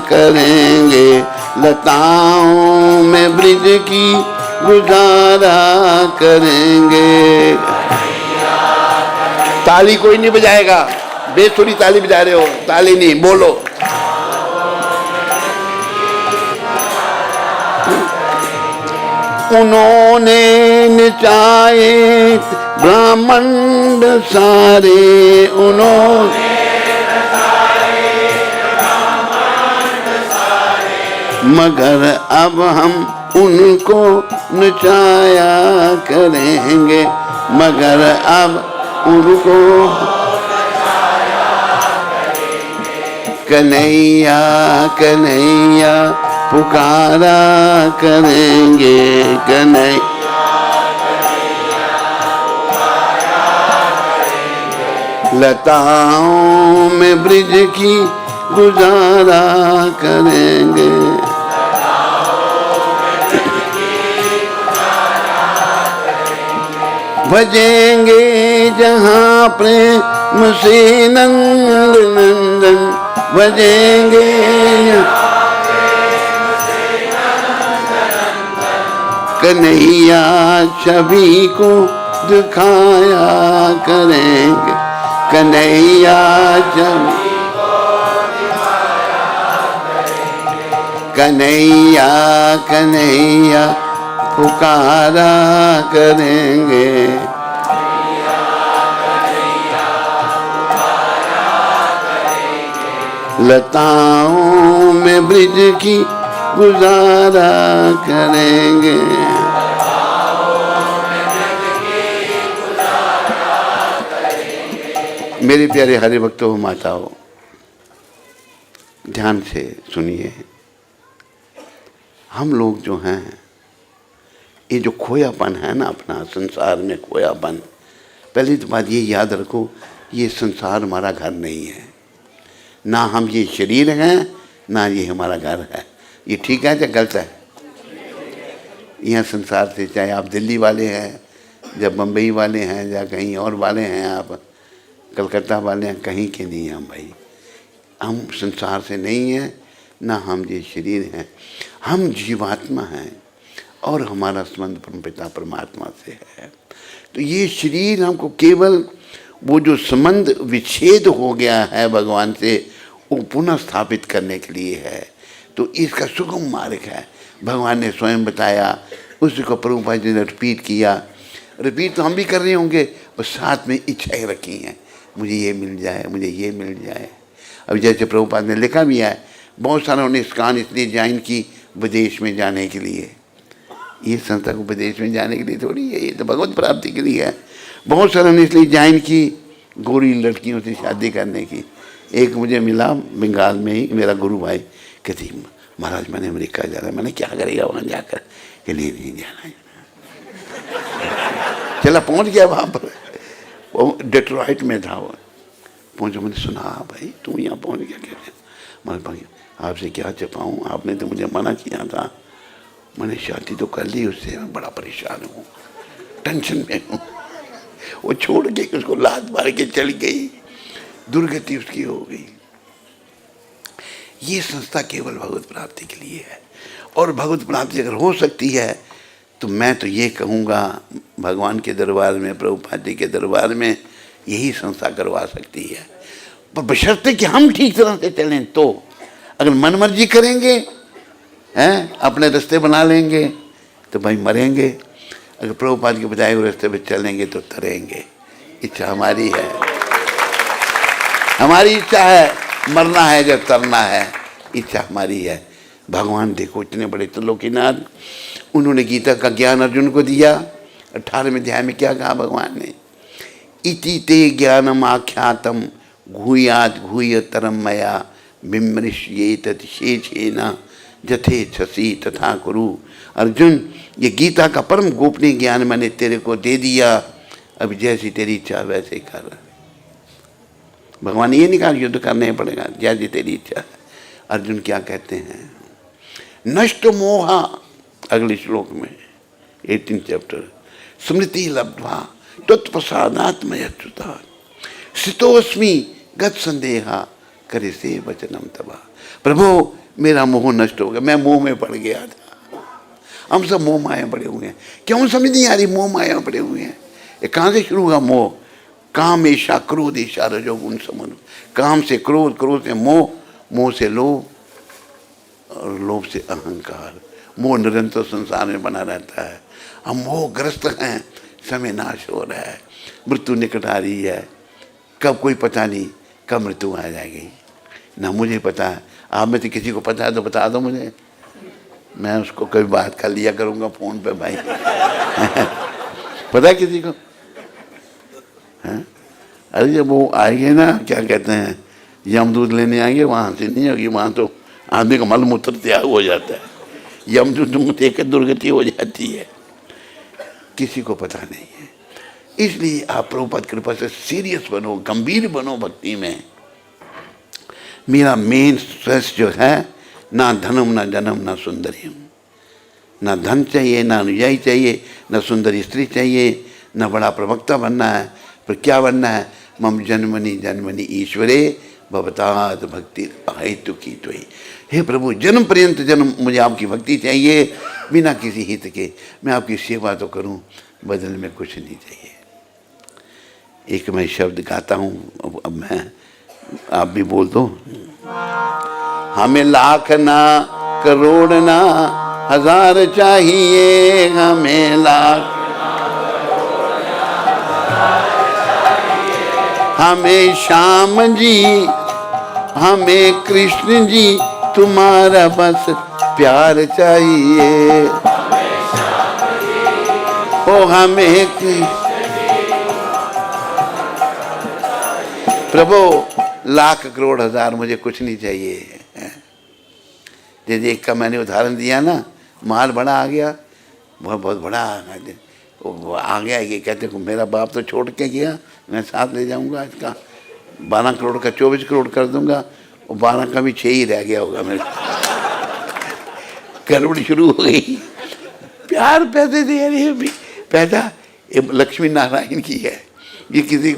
करेंगे, लताओं में ब्रिज की गुजारा करेंगे। ताली कोई नहीं बजाएगा, बेसुरी ताली बजा रहे हो, ताली नहीं, बोलो। उन्होंने नचाए ब्रह्मांड सारे, उन्होंने मगर अब हम उनको नचाया करेंगे, मगर अब उनको कन्हैया कन्हैया पुकारा करेंगे, कन्हैया लताओं में ब्रिज की गुजारा करेंगे। भजेंगे जहाँ प्रेम से नंद नंदन, भजेंगे कन्हैया सभी को दिखाया करेंगे, कन्हैया सभी कन्हैया कन्हैया पुकारा करेंगे। लताओं में ब्रिज की गुजारा करेंगे। मेरे प्यारे हरि भक्तों माताओं, ध्यान से सुनिए। हम लोग जो हैं, ये जो खोयापन है ना अपना, संसार में खोयापन, पहली तो बात ये याद रखो, ये संसार हमारा घर नहीं है, ना हम ये शरीर हैं, ना ये हमारा घर है। ये ठीक है या गलत है? यहाँ संसार से, चाहे आप दिल्ली वाले हैं, या बम्बई वाले हैं, या कहीं और वाले हैं, आप कलकत्ता वाले हैं, कहीं के नहीं हैं हम भाई। हम संसार से नहीं हैं, ना हम ये शरीर हैं, हम जीवात्मा हैं और हमारा संबंध परमपिता परमात्मा से है। तो ये शरीर हमको केवल वो जो संबंध विच्छेद हो गया है भगवान से, वो पुनः स्थापित करने के लिए है। तो इसका सुगम मार्ग है, भगवान ने स्वयं बताया, उसी को प्रभुपाद जी ने रिपीट किया। रिपीट तो हम भी कर रहे होंगे, और साथ में इच्छाएं रखी हैं, मुझे ये मिल जाए, मुझे ये मिल जाए। अब जैसे प्रभुपाद ने लिखा भी है, बहुत सारे उन्होंने इस्कान इसलिए ज्वाइन की विदेश में जाने के लिए। ये संस्था को विदेश में जाने के लिए थोड़ी है, ये तो भगवत प्राप्ति के लिए है। बहुत सारे ने इसलिए ज्वाइन की गोरी लड़कियों से शादी करने की। एक मुझे मिला बंगाल में ही, मेरा गुरु भाई, कहती महाराज मैंने अमेरिका जाना है। मैंने क्या करेगा वहाँ जाकर, कि नहीं जाना है। चला पहुँच गया वहाँ पर, वो डेट्रॉइट में था। वो पहुँचा, मैंने सुना भाई तू यहाँ पहुँच गया, कहते महाराज भाई आपसे क्या छिपाऊँ, आपने तो मुझे मना किया था। मैंने शादी तो कर ली उससे, मैं बड़ा परेशान हूँ, टेंशन में हूँ। वो छोड़ के उसको लात मार के चली गई, दुर्गति उसकी हो गई। ये संस्था केवल भगवत प्राप्ति के लिए है, और भगवत प्राप्ति अगर हो सकती है तो मैं तो ये कहूँगा भगवान के दरबार में, प्रभुपाद जी के दरबार में यही संस्था करवा सकती है। पर बशर्ते कि हम ठीक तरह से चलें। तो अगर मन मर्जी करेंगे हैं, अपने रास्ते बना लेंगे, तो भाई मरेंगे। अगर प्रभुपाद के बताए हुए रास्ते पर चलेंगे तो तरेंगे। इच्छा हमारी है। हमारी इच्छा है मरना है जब तरना है, इच्छा हमारी है। भगवान देखो इतने बड़े त्रिलोकीनाथ, उन्होंने गीता का ज्ञान अर्जुन को दिया। 18वें अध्याय में क्या कहा भगवान ने? इति ते ज्ञानम आख्यातम घूयात घूयतरम मया विमृश्येत शेषेन जथे छसी तथा कुरु। अर्जुन, ये गीता का परम गोपनीय ज्ञान मैंने तेरे को दे दिया, अब जैसी तेरी इच्छा वैसे कर। भगवान ये नहीं कहा युद्ध करना ही पड़ेगा, जैसी तेरी इच्छा है। अर्जुन क्या कहते हैं? नष्ट मोहा, अगले श्लोक में 18 चैप्टर, स्मृति लब्ध्वा तत्प्रसादात्मयच्युता स्थितोऽस्मि गत संदेहा करे से वचनम तबा। प्रभु मेरा मोह नष्ट हो गया, मैं मोह में पड़ गया था। हम सब मोह माया पड़े हुए हैं, क्यों समझ नहीं आ रही? मोह माया पड़े हुए हैं। ये कहाँ से शुरू हुआ मोह? काम ऐशा क्रोध ऐशा रजोगुण समुद्र। काम से क्रोध, क्रोध से मोह, मोह से लोभ और लोभ से अहंकार। मोह निरंतर संसार में बना रहता है। हम मोहग्रस्त हैं, समय नाश हो रहा है, मृत्यु निकट आ रही है। कब कोई पता नहीं कब मृत्यु आ जाएगी, ना मुझे पता है। आप में से किसी को पता है तो बता दो मुझे, मैं उसको कभी बात कर लिया करूँगा फ़ोन पे भाई। पता है किसी को? हैं? अरे जब वो आएंगे ना, क्या कहते हैं, यमदूत लेने आएंगे, वहाँ से नहीं होगी, वहाँ तो आदमी का मल मूत्र त्याग हो जाता है, यमदूत देख दुर्गति हो जाती है। किसी को पता नहीं है। इसलिए आप प्रभुपाद कृपा से सीरियस बनो, गंभीर बनो भक्ति में। मेरा मेन स्ट्रेस जो है, ना धनम ना जनम ना सुंदरियम। ना धन चाहिए, ना अनुयायी चाहिए, ना सुंदरी स्त्री चाहिए, ना बड़ा प्रवक्ता बनना है। पर क्या बनना है? मम जन्मनि जन्मनि ईश्वरे भवताद भक्ति अहेतु की त्वयि। हे प्रभु, जन्म पर्यंत जन्म मुझे आपकी भक्ति चाहिए, बिना किसी हित के। मैं आपकी सेवा तो करूं, बदले में कुछ नहीं चाहिए। एक मैं शब्द गाता हूँ, अब मैं, आप भी बोल दो। हमें लाख ना करोड़ ना हजार चाहिए, हमें लाख, हमें श्याम जी, हमें कृष्ण जी, तुम्हारा बस प्यार चाहिए। ओ हमें प्रभु लाख करोड़ हजार मुझे कुछ नहीं चाहिए। जैसे एक का मैंने उदाहरण दिया ना, माल बड़ा आ गया, बहुत बड़ा वो आ गया। ये कहते मेरा बाप तो छोड़ के गया, मैं साथ ले जाऊंगा, इसका 12 करोड़ का 24 करोड़ कर दूंगा, और 12 का भी 6 ही रह गया होगा मेरे। गड़बड़ी शुरू हो गई। प्यार पैसे दे रहे हैं, पैसा ये लक्ष्मी नारायण की है। ये किसी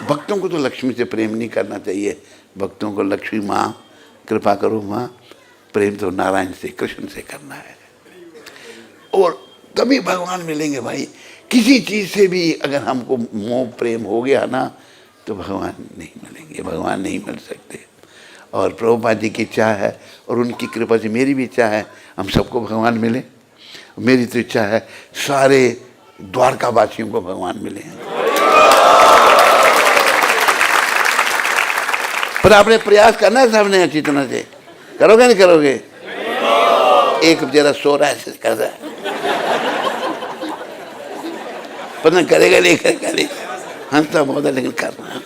भक्तों को तो लक्ष्मी से प्रेम नहीं करना चाहिए। भक्तों को लक्ष्मी माँ कृपा करो माँ, प्रेम तो नारायण से, कृष्ण से करना है, और तभी भगवान मिलेंगे भाई। किसी चीज़ से भी अगर हमको मोह प्रेम हो गया ना, तो भगवान नहीं मिलेंगे, भगवान नहीं मिल सकते। और प्रभुपाद जी की इच्छा है, और उनकी कृपा से मेरी भी इच्छा है, हम सबको भगवान मिले। मेरी तो इच्छा है सारे द्वारका वासियों को भगवान मिले। पर आपने प्रयास करना है सबने अच्छी तरह से। करोगे नहीं करोगे? एक जरा सो रहा है, कर रहा है, पर करेगा नहीं करेगा, हंसता बहुत है लेकिन करना,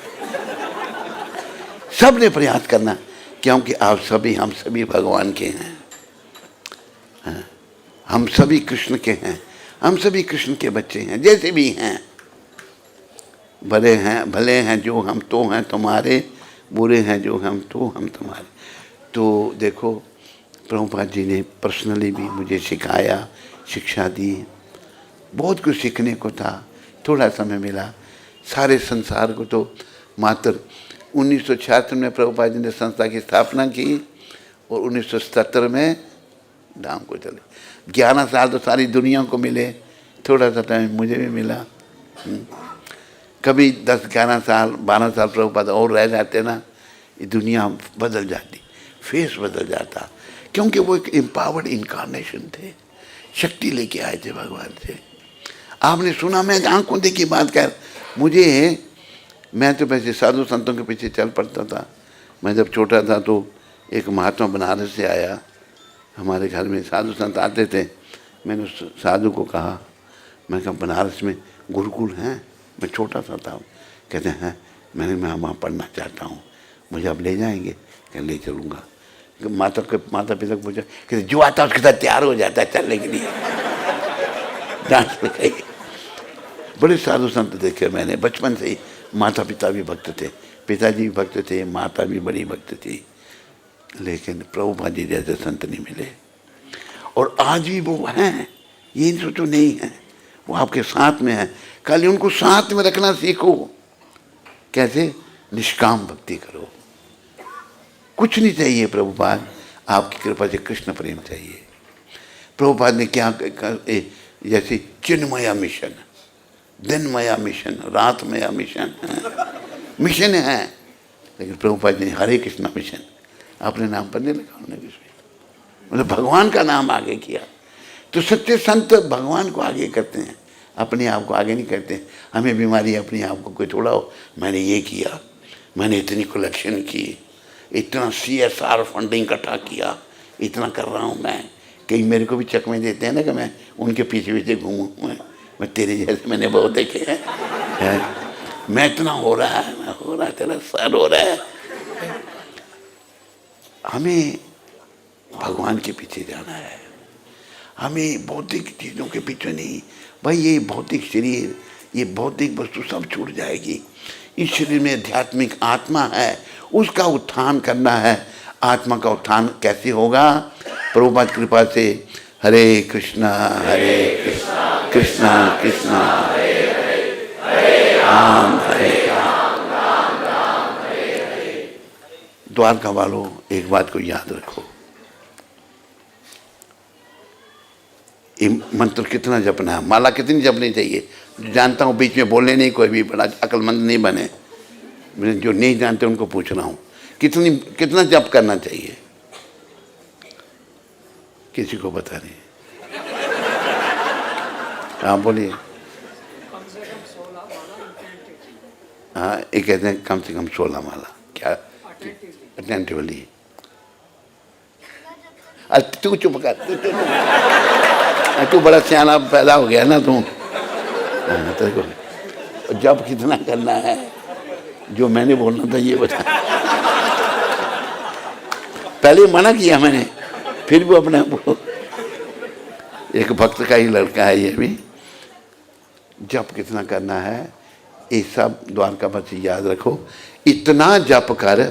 सबने प्रयास करना, क्योंकि आप सभी, हम सभी भगवान के हैं। हम सभी कृष्ण के हैं, हम सभी कृष्ण के बच्चे हैं, जैसे भी हैं। भले हैं, भले हैं जो हम तो हैं तुम्हारे, बुरे हैं जो हम तो हम तुम्हारे। तो देखो, प्रभुपाद जी ने पर्सनली भी मुझे सिखाया, शिक्षा दी, बहुत कुछ सीखने को था। थोड़ा समय मिला। सारे संसार को तो मात्र 1966 में प्रभुपाद जी ने संस्था की स्थापना की, और 1970 में धाम को चले। 11 साल तो सारी दुनिया को मिले, थोड़ा सा टाइम मुझे भी मिला। कभी 10-11 साल 12 साल प्रभुपाद और रह जाते ना, ये दुनिया बदल जाती, फेस बदल जाता, क्योंकि वो एक एम्पावर्ड इनकारनेशन थे, शक्ति लेके आए थे भगवान से। आपने सुना, मैं आंखों देखी बात कर, मुझे मैं तो वैसे साधु संतों के पीछे चल पड़ता था। मैं जब छोटा था तो एक महात्मा बनारस से आया, हमारे घर में साधु संत आते थे। मैंने उस साधु को कहा, मैं कहा बनारस में गुरुकुल हैं? मैं छोटा सा था। कहते हैं मैं वहाँ पढ़ना चाहता हूँ, मुझे अब ले जाएंगे? क्या ले चलूँगा। माता पिता को पूछा, कहते जो आता है उसके साथ तैयार हो जाता है चलने के लिए। डांट लगाई। बड़े साधु संत देखे मैंने बचपन से ही। माता पिता भी भक्त थे, पिताजी भी भक्त थे, माता भी बड़ी भक्त थी, लेकिन प्रभुपाद जी जैसे संत नहीं मिले। और आज भी वो हैं, ये सोचो नहीं है, वो आपके साथ में है। खाली उनको साथ में रखना सीखो। कैसे? निष्काम भक्ति करो, कुछ नहीं चाहिए। प्रभुपाद आपकी कृपा से कृष्ण प्रेम चाहिए। प्रभुपाद ने क्या जैसे Chinmaya mission, Dinmaya mission, Ratmaya mission, mission है, लेकिन प्रभुपाद ने हरे कृष्णा मिशन अपने नाम पर नहीं लिखा उन्होंने कुछ भी, मतलब भगवान का नाम आगे किया। तो सच्चे संत भगवान को आगे करते हैं, अपने आप को आगे नहीं करते। हमें बीमारी अपने आप को कोई थोड़ा हो, मैंने ये किया, मैंने इतनी कलेक्शन की, इतना CSR फंडिंग इकट्ठा किया, इतना कर रहा हूँ मैं। कहीं मेरे को भी चकमे देते हैं ना कि मैं उनके पीछे पीछे घूमूँ। मैं तेरे जैसे मैंने बहुत देखे हैं, मैं इतना हो रहा है, मैं हो रहा है, तेरा सर हो रहा है। हमें भगवान के पीछे जाना है, हमें भौतिक चीज़ों के पीछे नहीं। भाई ये भौतिक शरीर, ये भौतिक वस्तु सब छूट जाएगी। इस शरीर में आध्यात्मिक आत्मा है, उसका उत्थान करना है। आत्मा का उत्थान कैसे होगा? प्रभुपाद कृपा से हरे कृष्णा कृष्णा कृष्णा राम हरे राम। द्वारका वालों, एक बात को याद रखो, ये मंत्र कितना जपना है, माला कितनी जपनी चाहिए। जानता हूँ बीच में बोलने नहीं, कोई भी बड़ा अक्लमंद नहीं बने, मैं जो नहीं जानते उनको पूछ रहा हूँ कितना जप करना चाहिए। किसी को पता नहीं। हाँ बोलिए। हाँ, ये कहते हैं कम से कम 16 माला। क्या अटेंटिवली? तू चुप कर, तू बड़ा सियाना पैदा हो गया ना तू। जब कितना करना है, जो मैंने बोलना था ये बता। पहले मना किया मैंने, फिर भी अपने एक भक्त का ही लड़का है ये भी। जप कितना करना है ये सब द्वारका बस याद रखो। इतना जप कर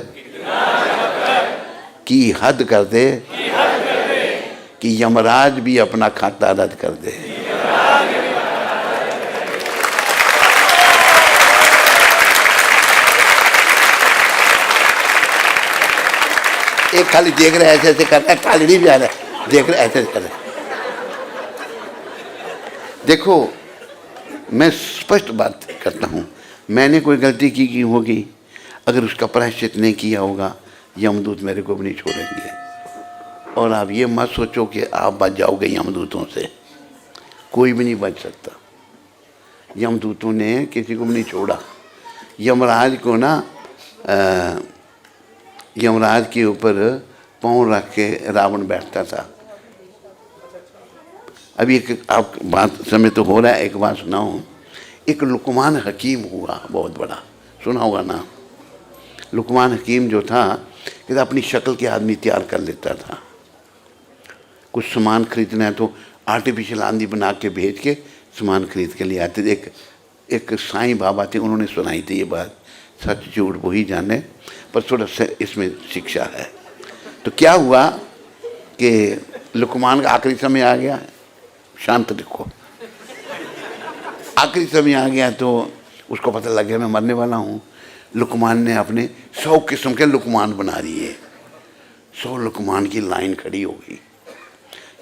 कि हद कर दे, कि यमराज भी अपना खाता रद्द कर दे। एक खाली देख रहे ऐसे ऐसे कर रहा है, तालड़ी भी आ रहा है, देख रहे ऐसे कर रहे। देखो मैं स्पष्ट बात करता हूँ, मैंने कोई गलती की होगी, अगर उसका प्रायश्चित नहीं किया होगा, यमदूत मेरे को भी नहीं छोड़ेंगे। और आप ये मत सोचो कि आप बच जाओगे यमदूतों से, कोई भी नहीं बच सकता। यमदूतों ने किसी को भी नहीं छोड़ा। यमराज को ना यमराज के ऊपर पाँव रख के रावण बैठता था। अभी एक आप बात समय तो हो रहा है, एक बात सुनाऊं। एक लुकमान हकीम हुआ बहुत बड़ा, सुना होगा ना। लुकमान हकीम जो था कि अपनी शक्ल के आदमी तैयार कर लेता था। कुछ सामान खरीदना है तो आर्टिफिशियल आंधी बना के भेज के सामान खरीद के लिए आते थे। एक साईं बाबा थे, उन्होंने सुनाई थी ये बात, सच झूठ वही जाने, पर थोड़ा सा इसमें शिक्षा है। तो क्या हुआ कि लुकमान का आखिरी समय आ गया, शांत देखो, आखिरी समय आ गया तो उसको पता लग गया मैं मरने वाला हूँ। लुकमान ने अपने 100 किस्म के लुकमान बना दिए। 100 लुकमान की लाइन खड़ी हो गई।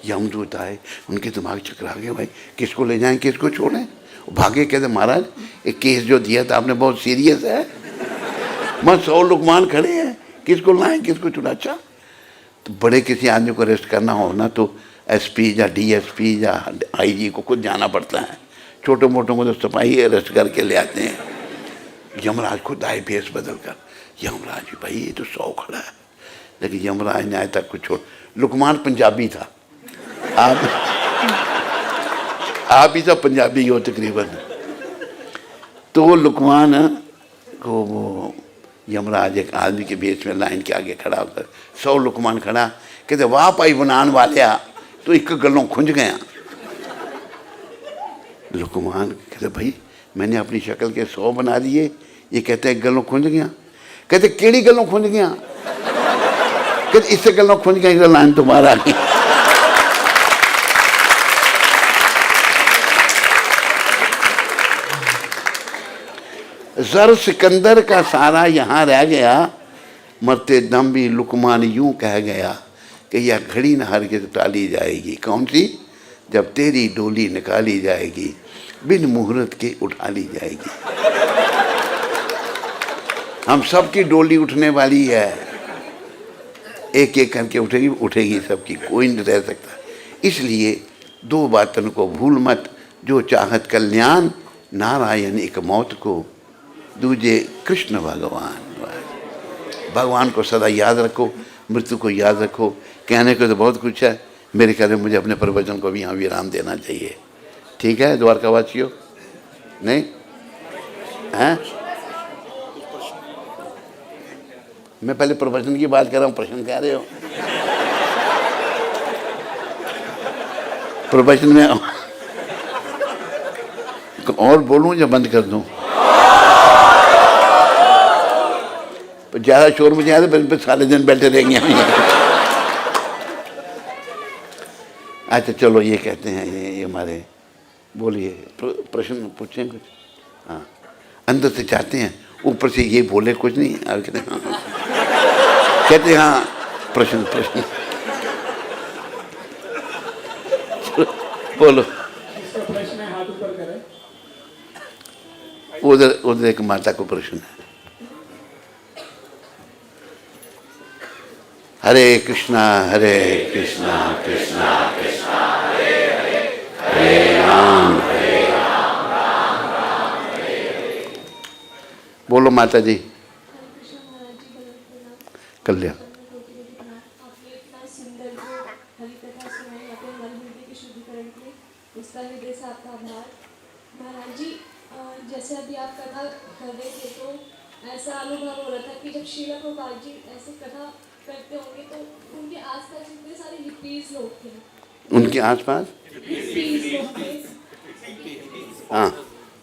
यमदूत आए, उनके दिमाग चकरा गए, भाई किसको ले जाएं किसको छोड़ें। भागे, कहते महाराज एक केस जो दिया था आपने बहुत सीरियस है, मैं 100 लुकमान खड़े हैं, किसको लाएं किसको छोड़ा। अच्छा, तो बड़े किसी आदमी को अरेस्ट करना हो ना तो SP या DSP या IG को खुद जाना पड़ता है। छोटे मोटों को तो सिपाही अरेस्ट करके ले आते हैं। यमराज खुद आए भेष बदल कर। यमराज जी भाई ये तो 100 खड़ा है, लेकिन यमराज ने आए तक कुछ छोड़। लुकमान पंजाबी था, आप ही सब पंजाबी हो तकरीबन। तो लुकमान को वो यमराज एक आदमी के भेष में लाइन के आगे खड़ा होकर 100 लुकमान खड़ा, कहते वाह भाई बनान वाले तो एक गलों खुंज गया। लुकमान कहते भाई मैंने अपनी शक्ल के 100 बना दिए, ये कहते हैं गलों खुंज गया। कहते केड़ी गलों खुंज गया? कहते इससे गलों खुंज गया, लाइन तुम्हारा नहीं। जर सिकंदर का सारा यहाँ रह गया, मरते दम भी लुकमान यूं कह गया कि यह घड़ी न हरगिज़ टाली जाएगी। कौन सी? जब तेरी डोली निकाली जाएगी, बिन मुहूर्त के उठा ली जाएगी। हम सबकी डोली उठने वाली है, एक एक करके उठेगी, उठेगी सबकी, कोई नहीं रह सकता। इसलिए 2 बातों को भूल मत, जो चाहत कल्याण, नारायण एक मौत को, दूजे कृष्ण भगवान। भगवान को सदा याद रखो, मृत्यु को याद रखो। कहने को तो बहुत कुछ है, मेरे ख्याल में मुझे अपने प्रवचन को भी यहाँ विराम देना चाहिए। ठीक है द्वारकावासियों? नहीं हैं? मैं पहले प्रवचन की बात कर रहा हूँ, प्रश्न कह रहे हो? प्रवचन में और बोलूं या बंद कर दूं? ज़्यादा शोर मुझे आया तो सारे दिन बैठे रहेंगे हम। अच्छा चलो, ये कहते हैं ये हमारे, बोलिए प्रश्न पूछें कुछ। हाँ, अंदर से चाहते हैं, ऊपर से ये बोले कुछ नहीं। और कहते हैं हाँ, कहते हैं हाँ प्रश्न बोलो। उधर एक माता को प्रश्न है। हरे कृष्णा कृष्णा कृष्णा हरे हरे, हरे राम राम राम हरे हरे। बोलो माता जी। कल्याण। महाराज जी, जैसे अभी आप कथा कर रहे थे तो ऐसा अनुभव हो रहा था कि जब श्रील प्रभुपाद जी ऐसे कथा करते होंगे तो उनके आसपास इतने सारे हिप्पीज लोग थे। उनके आसपास हिप्पीज लोग थे। हाँ,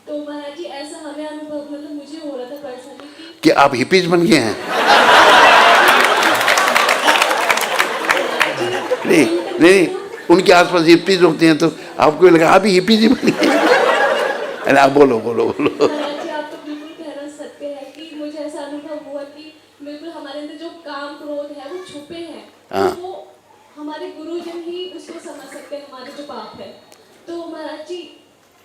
तो महाराज जी ऐसा हमें अनुभव, मतलब मुझे हो रहा था पर्सनली कि आप हिप्पीज बन गए हैं। नहीं, उनके आसपास हिप्पीज होते हैं तो आपको लगा आप ही हिप्पीज ही बन गए। अरे आप बोलो। महाराज जी, आप तो बिल्कुल कहना सत्य है कि मुझे ऐसा अनुभव हुआ कि बिल्कुल हमारे अंदर जो काम क्रोध है वो छुपे हैं। हाँ। तो वो हमारे गुरुजन ही उसको समझ सकते हैं, हमारे जो पाप है। तो महाराज जी,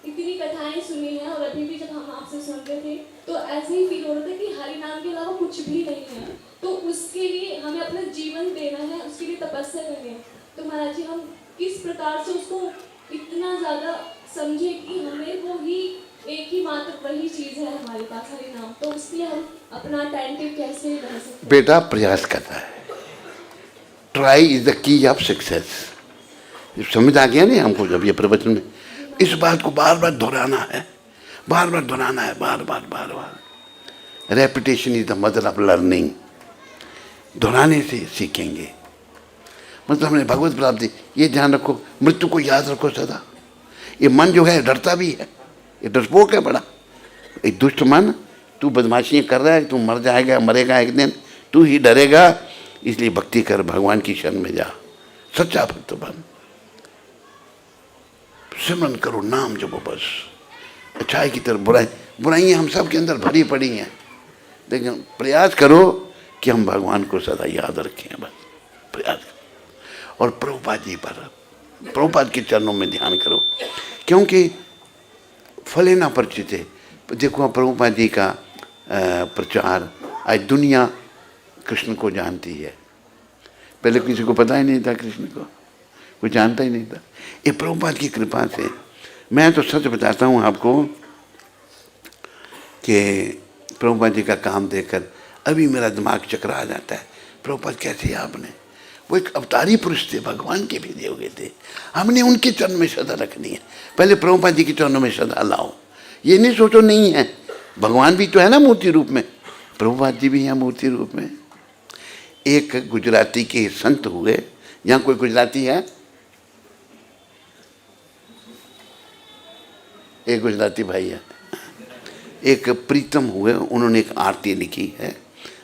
इतनी कथाएं सुनी हैं और अभी भी जब हम आपसे सुन रहे थे तो ऐसे ही फील हो रहा था कि हरि नाम के अलावा कुछ भी नहीं है। तो उसके लिए हमें अपना जीवन देना है, उसके लिए तपस्या करनी है। तो महाराज जी, हम किस प्रकार से उसको इतना ज़्यादा समझे कि हमें वो ही एक ही मात्र वही चीज़ है हमारे पास, हरि नाम। तो उसके लिए हम अपना अटेंटिव कैसे रह सकते हैं? बेटा प्रयास करना है। Try is the key of success. समझ आ गया नहीं हमको जब ये प्रवचन में? इस बात को बार बार दोहराना है, बार बार। Repetition is the mother of learning. दोहराने से सीखेंगे। मतलब हमने भगवत प्राप्ति, ये ध्यान रखो, मृत्यु को याद रखो सदा। ये मन जो है डरता भी है, ये डरपोक है बड़ा। एक दुष्ट मन, तू बदमाशियाँ कर रहा है, तू मर जाएगा, मरेगा एक दिन, तू ही डरेगा। इसलिए भक्ति कर, भगवान की शरण में जा, सच्चा भक्त बन, सिमरन करो, नाम जपो बस। अच्छाई की तरफ बुराइयाँ हम सब के अंदर भरी पड़ी हैं, लेकिन प्रयास करो कि हम भगवान को सदा याद रखें। बस प्रयास करो। और प्रभुपाद जी पर, प्रभुपाद के चरणों में ध्यान करो, क्योंकि फले ना परिचित है। देखो प्रभुपाद जी का प्रचार, आज दुनिया कृष्ण को जानती है। पहले किसी को पता ही नहीं था, कृष्ण को कोई जानता ही नहीं था। ये प्रभुपाद की कृपा से, मैं तो सच बताता हूँ आपको कि प्रभुपाद जी का काम देखकर अभी मेरा दिमाग चकरा जाता है। प्रभुपाद कैसे आपने, वो एक अवतारी पुरुष थे, भगवान के भेजे हुए थे, हमने उनके चरणों में श्रद्धा रखनी है। पहले प्रभुपाद जी के चरणों में श्रद्धा लाओ, ये नहीं सोचो नहीं है, भगवान भी तो है ना मूर्ति रूप में, प्रभुपाद जी भी हैं मूर्ति रूप में। एक गुजराती के संत हुए, यहाँ कोई गुजराती है? एक गुजराती भाई है, एक प्रीतम हुए, उन्होंने एक आरती लिखी है,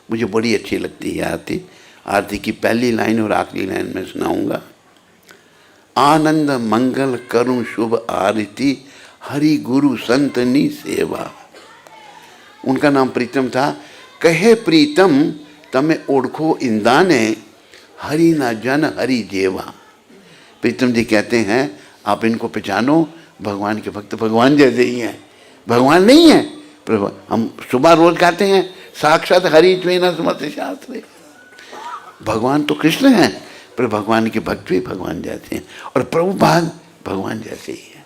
मुझे बड़ी अच्छी लगती है आरती। आरती की पहली लाइन और आखिरी लाइन में सुनाऊंगा। आनंद मंगल करुण शुभ आरती, हरि गुरु संतनी सेवा। उनका नाम प्रीतम था। कहे प्रीतम तमे ओढ़खो इंदाने, हरि ना जन हरि जेवा। प्रीतम जी कहते हैं आप इनको पहचानो, भगवान के भक्त भगवान जैसे ही हैं, भगवान नहीं है। प्रभु हम सुबह रोज गाते हैं, साक्षात हरि त्वेन स्मृत शास्त्रे। भगवान तो कृष्ण हैं, पर भगवान के भक्त भी भगवान जैसे हैं, और प्रभुपाद भगवान जैसे ही हैं।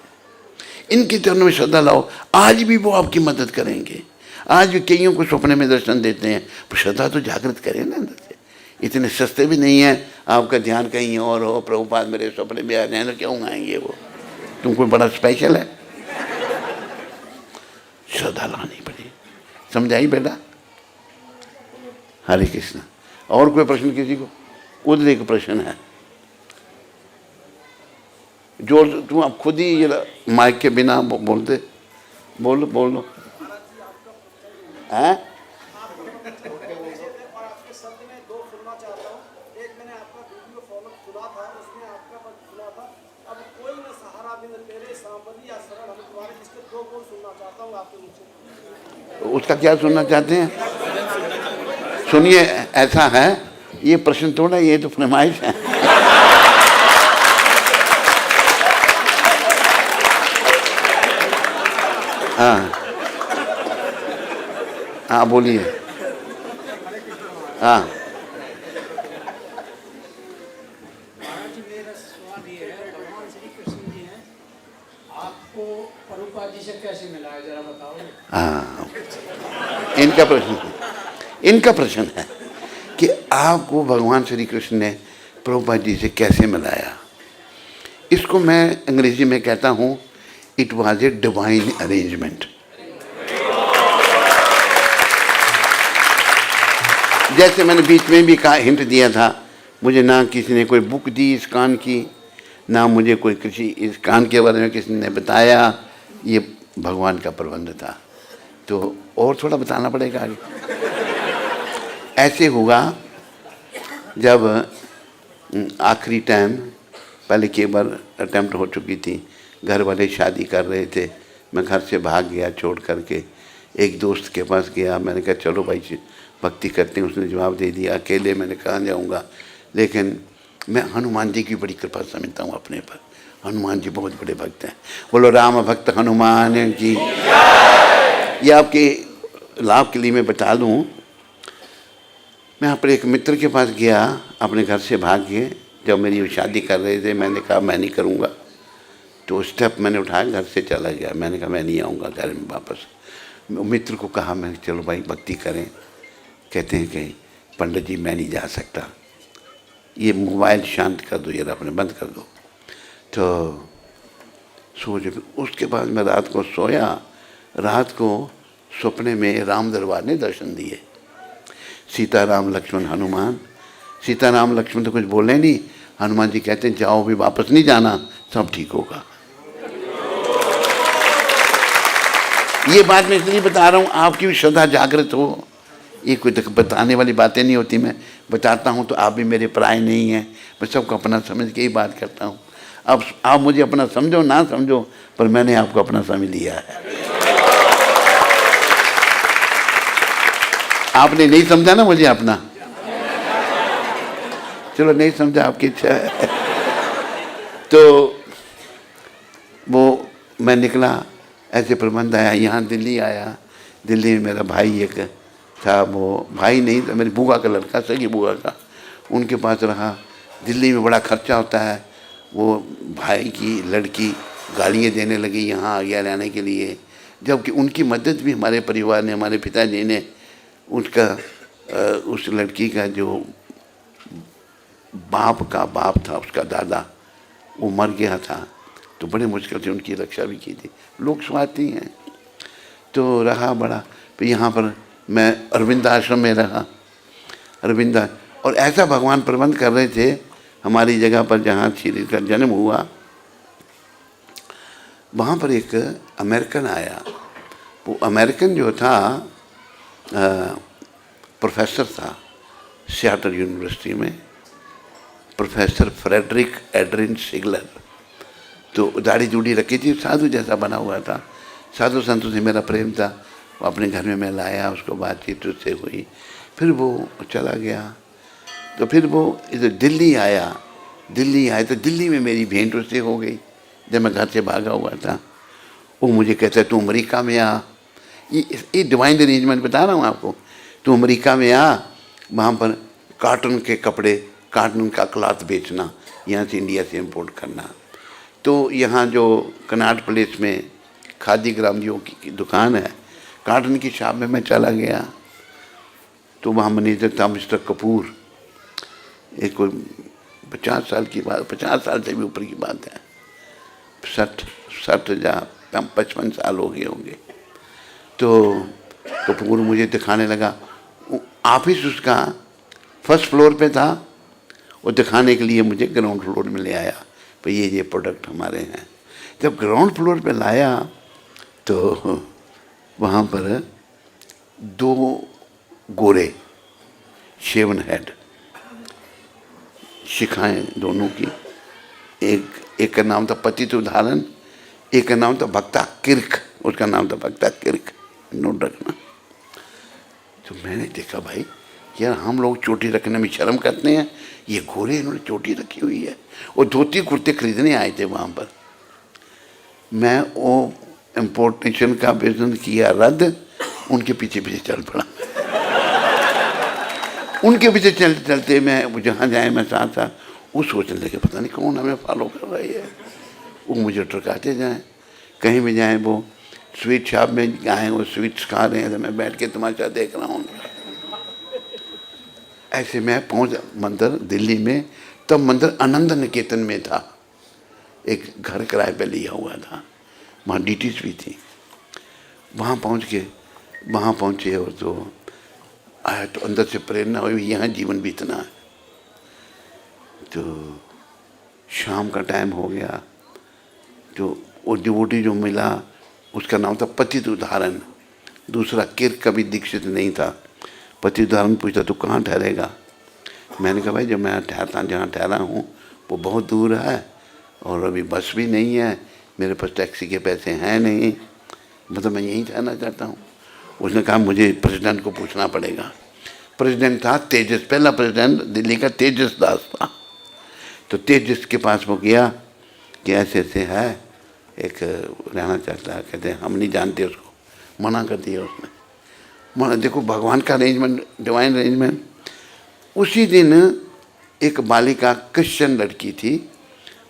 इनके चरणों में श्रद्धा लाओ, आज भी वो आपकी मदद करेंगे। आज भी कईयों को सपने में दर्शन देते हैं, पर श्रद्धा तो जागृत करें ना अंदर से। इतने सस्ते भी नहीं है, आपका ध्यान कहीं और हो, प्रभुपाद मेरे सपने में आ जाए तो क्यों आएंगे वो, तुम कोई बड़ा स्पेशल है। श्रद्धा लानी पड़ेगी, समझाई बेटा? हरे कृष्ण। और कोई प्रश्न किसी को? उधर एक प्रश्न है, जो तुम आप खुद ही ये माइक के बिना बोलते, बोलो बोलो। हैं? उसका क्या सुनना चाहते हैं? सुनिए, ऐसा है, ये प्रश्न थोड़ा, ये तो फरमाइश है। हाँ हाँ बोलिए। हाँ मेरा सवाल ये है, भगवान श्री कृष्ण जी हैं, आपको प्रभुपाद जी से कैसे मिला है, जरा बताओ। हाँ, इनका प्रश्न है कि आपको भगवान श्री कृष्ण ने प्रभुपाद जी से कैसे मिलाया। इसको मैं अंग्रेजी में कहता हूँ, it was a divine arrangement. जैसे मैंने बीच में भी कहा, हिंट दिया था, मुझे ना किसी ने कोई बुक दी इस कान की, ना मुझे कोई किसी इस कान के बारे में किसी ने बताया, ये भगवान का प्रबंध था। तो और थोड़ा बताना पड़ेगा आगे। ऐसे हुआ जब आखिरी टाइम, पहले कई बार अटैम्प्ट हो चुकी थी, घर वाले शादी कर रहे थे, मैं घर से भाग गया छोड़ करके, एक दोस्त के पास गया, मैंने कहा चलो भाई भक्ति करते हैं, उसने जवाब दे दिया, अकेले मैंने कहाँ जाऊँगा। लेकिन मैं हनुमान जी की बड़ी कृपा समझता हूँ अपने पर, हनुमान जी बहुत बड़े भक्त हैं। बोलो राम भक्त हनुमान जी। ये आपके लाभ के लिए मैं बता दूँ, मैं अपने एक मित्र के पास गया, अपने घर से भाग गए, जब मेरी शादी कर रहे थे, मैंने कहा मैं नहीं करूँगा, तो स्टेप मैंने उठाया, घर से चला गया। मैंने कहा मैं नहीं आऊँगा घर में वापस। मित्र को कहा, मैंने चलो भाई भक्ति करें। कहते हैं कि पंडित जी मैं नहीं जा सकता, ये मोबाइल शांत कर दो, ये अपने बंद कर दो। तो सोच, उसके बाद मैं रात को सोया, रात को सपने में राम दरबार ने दर्शन दिए, सीता राम लक्ष्मण हनुमान। सीता राम लक्ष्मण तो कुछ बोले नहीं, हनुमान जी कहते हैं जाओ भी वापस नहीं जाना, सब ठीक होगा। ये बात मैं इसलिए बता रहा हूँ, आपकी भी श्रद्धा जागृत हो। ये कोई बताने वाली बातें नहीं होती, मैं बताता हूँ तो आप भी मेरे पराये नहीं हैं, मैं सबको अपना समझ के ही बात करता हूँ। अब आप मुझे अपना समझो ना समझो, पर मैंने आपको अपना समझ लिया है। आपने नहीं समझा ना मुझे अपना, चलो नहीं समझा, आपकी इच्छा है। तो वो मैं निकला, ऐसे प्रबंध आया, यहाँ दिल्ली आया। दिल्ली में मेरा भाई एक था, वो भाई नहीं था, मेरी बुआ का लड़का, सगी बुआ का, उनके पास रहा। दिल्ली में बड़ा खर्चा होता है, वो भाई की लड़की गालियाँ देने लगी, यहाँ आ गया रहने के लिए, जबकि उनकी मदद भी हमारे परिवार ने, हमारे पिताजी ने, उसका उस लड़की का जो बाप का बाप था, उसका दादा, वो मर गया था, तो बड़े मुश्किल से उनकी रक्षा भी की थी। लोग स्वार्थी हैं। तो रहा बड़ा, फिर यहाँ पर मैं अरविंद आश्रम में रहा, अरविंद, और ऐसा भगवान प्रबंध कर रहे थे हमारी जगह पर जहाँ श्री का जन्म हुआ, वहाँ पर एक अमेरिकन आया। वो अमेरिकन जो था प्रोफेसर था सियाटल यूनिवर्सिटी में, प्रोफेसर फ्रेडरिक एड्रिन सिगलर। तो दाढ़ी दूढ़ी रखी थी, साधु जैसा बना हुआ था। साधु संतों से मेरा प्रेम था। वो अपने घर में मैं लाया, उसको बातचीत उससे हुई, फिर वो चला गया। तो फिर वो इधर दिल्ली आया। दिल्ली आए तो दिल्ली में मेरी भेंट उससे हो गई जब मैं घर से भागा हुआ था। वो मुझे कहता तू अमेरिका में आ, ये डिवाइन अरेंजमेंट बता रहा हूँ आपको। तू अमेरिका में आ, वहाँ पर कार्टन के कपड़े, कार्टन का क्लॉथ बेचना, यहाँ से इंडिया से इम्पोर्ट करना। तो यहाँ जो कनाट प्लेस में खादी ग्रामदियों की दुकान है, कार्टन की शॉप में मैं चला गया। तो वहाँ मैनेजर था मिस्टर कपूर। एक कोई 50 साल की बात, 50 साल से भी ऊपर की बात है, 60 या 55 साल हो गए होंगे। तो कपूर मुझे दिखाने लगा। ऑफिस उसका फर्स्ट फ्लोर पे था, वो दिखाने के लिए मुझे ग्राउंड फ्लोर में ले आया, भाई ये प्रोडक्ट हमारे हैं। जब ग्राउंड फ्लोर पे लाया तो वहाँ पर 2 गोरे शेवन हेड, शिखाएं दोनों की, एक का नाम था पतित उदाहरण, एक का नाम था भक्ता किर्क, उसका नाम था भक्ता किर्क, नोट रखना। तो मैंने देखा भाई यार हम लोग चोटी रखने में शर्म करते हैं, ये गोरे इन्होंने चोटी रखी हुई है। वो धोती कुर्ते खरीदने आए थे वहाँ पर। मैं वो इम्पोर्टेशन का बिजनेस किया रद्द, उनके पीछे पीछे चल पड़ा। उनके पीछे चलते चलते मैं जहाँ जाए मैं साथ साथ, वो सोचने लगे पता नहीं कौन हमें फॉलो कर रही है। वो मुझे टरकाते जाएँ, कहीं भी जाएँ, वो स्वीट शॉप में आए, वो स्वीट्स खा रहे हैं तो मैं बैठ के तमाशा देख रहा हूँ। ऐसे मैं पहुँच मंदिर दिल्ली में। तब मंदिर आनंद निकेतन में था, एक घर किराए पे लिया हुआ था, वहाँ डीटीज भी थी। वहाँ पहुँचे और तो आया तो अंदर से प्रेरणा हुई यहाँ जीवन बीतना है। तो शाम का टाइम हो गया, तो वो डिवोटी जो मिला उसका नाम था पतित उदाहरण, दूसरा किर्क कभी दीक्षित नहीं था। पतित उदाहरण पूछता तू कहाँ ठहरेगा? मैंने कहा भाई जब मैं जहाँ ठहरा हूँ वो बहुत दूर है और अभी बस भी नहीं है, मेरे पास टैक्सी के पैसे हैं नहीं, मतलब मैं यहीं ठहरना चाहता हूँ। उसने कहा मुझे प्रेसिडेंट को पूछना पड़ेगा। प्रेसिडेंट था तेजस, पहला प्रेसिडेंट दिल्ली का तेजस दास था। तो तेजस के पास वो गया कि ऐसे ऐसे है, एक रहना चाहता है। कहते हैं हम नहीं जानते उसको, मना कर दिया उसने। मना, देखो भगवान का अरेंजमेंट, डिवाइन अरेंजमेंट। उसी दिन एक बालिका क्रिश्चियन लड़की थी,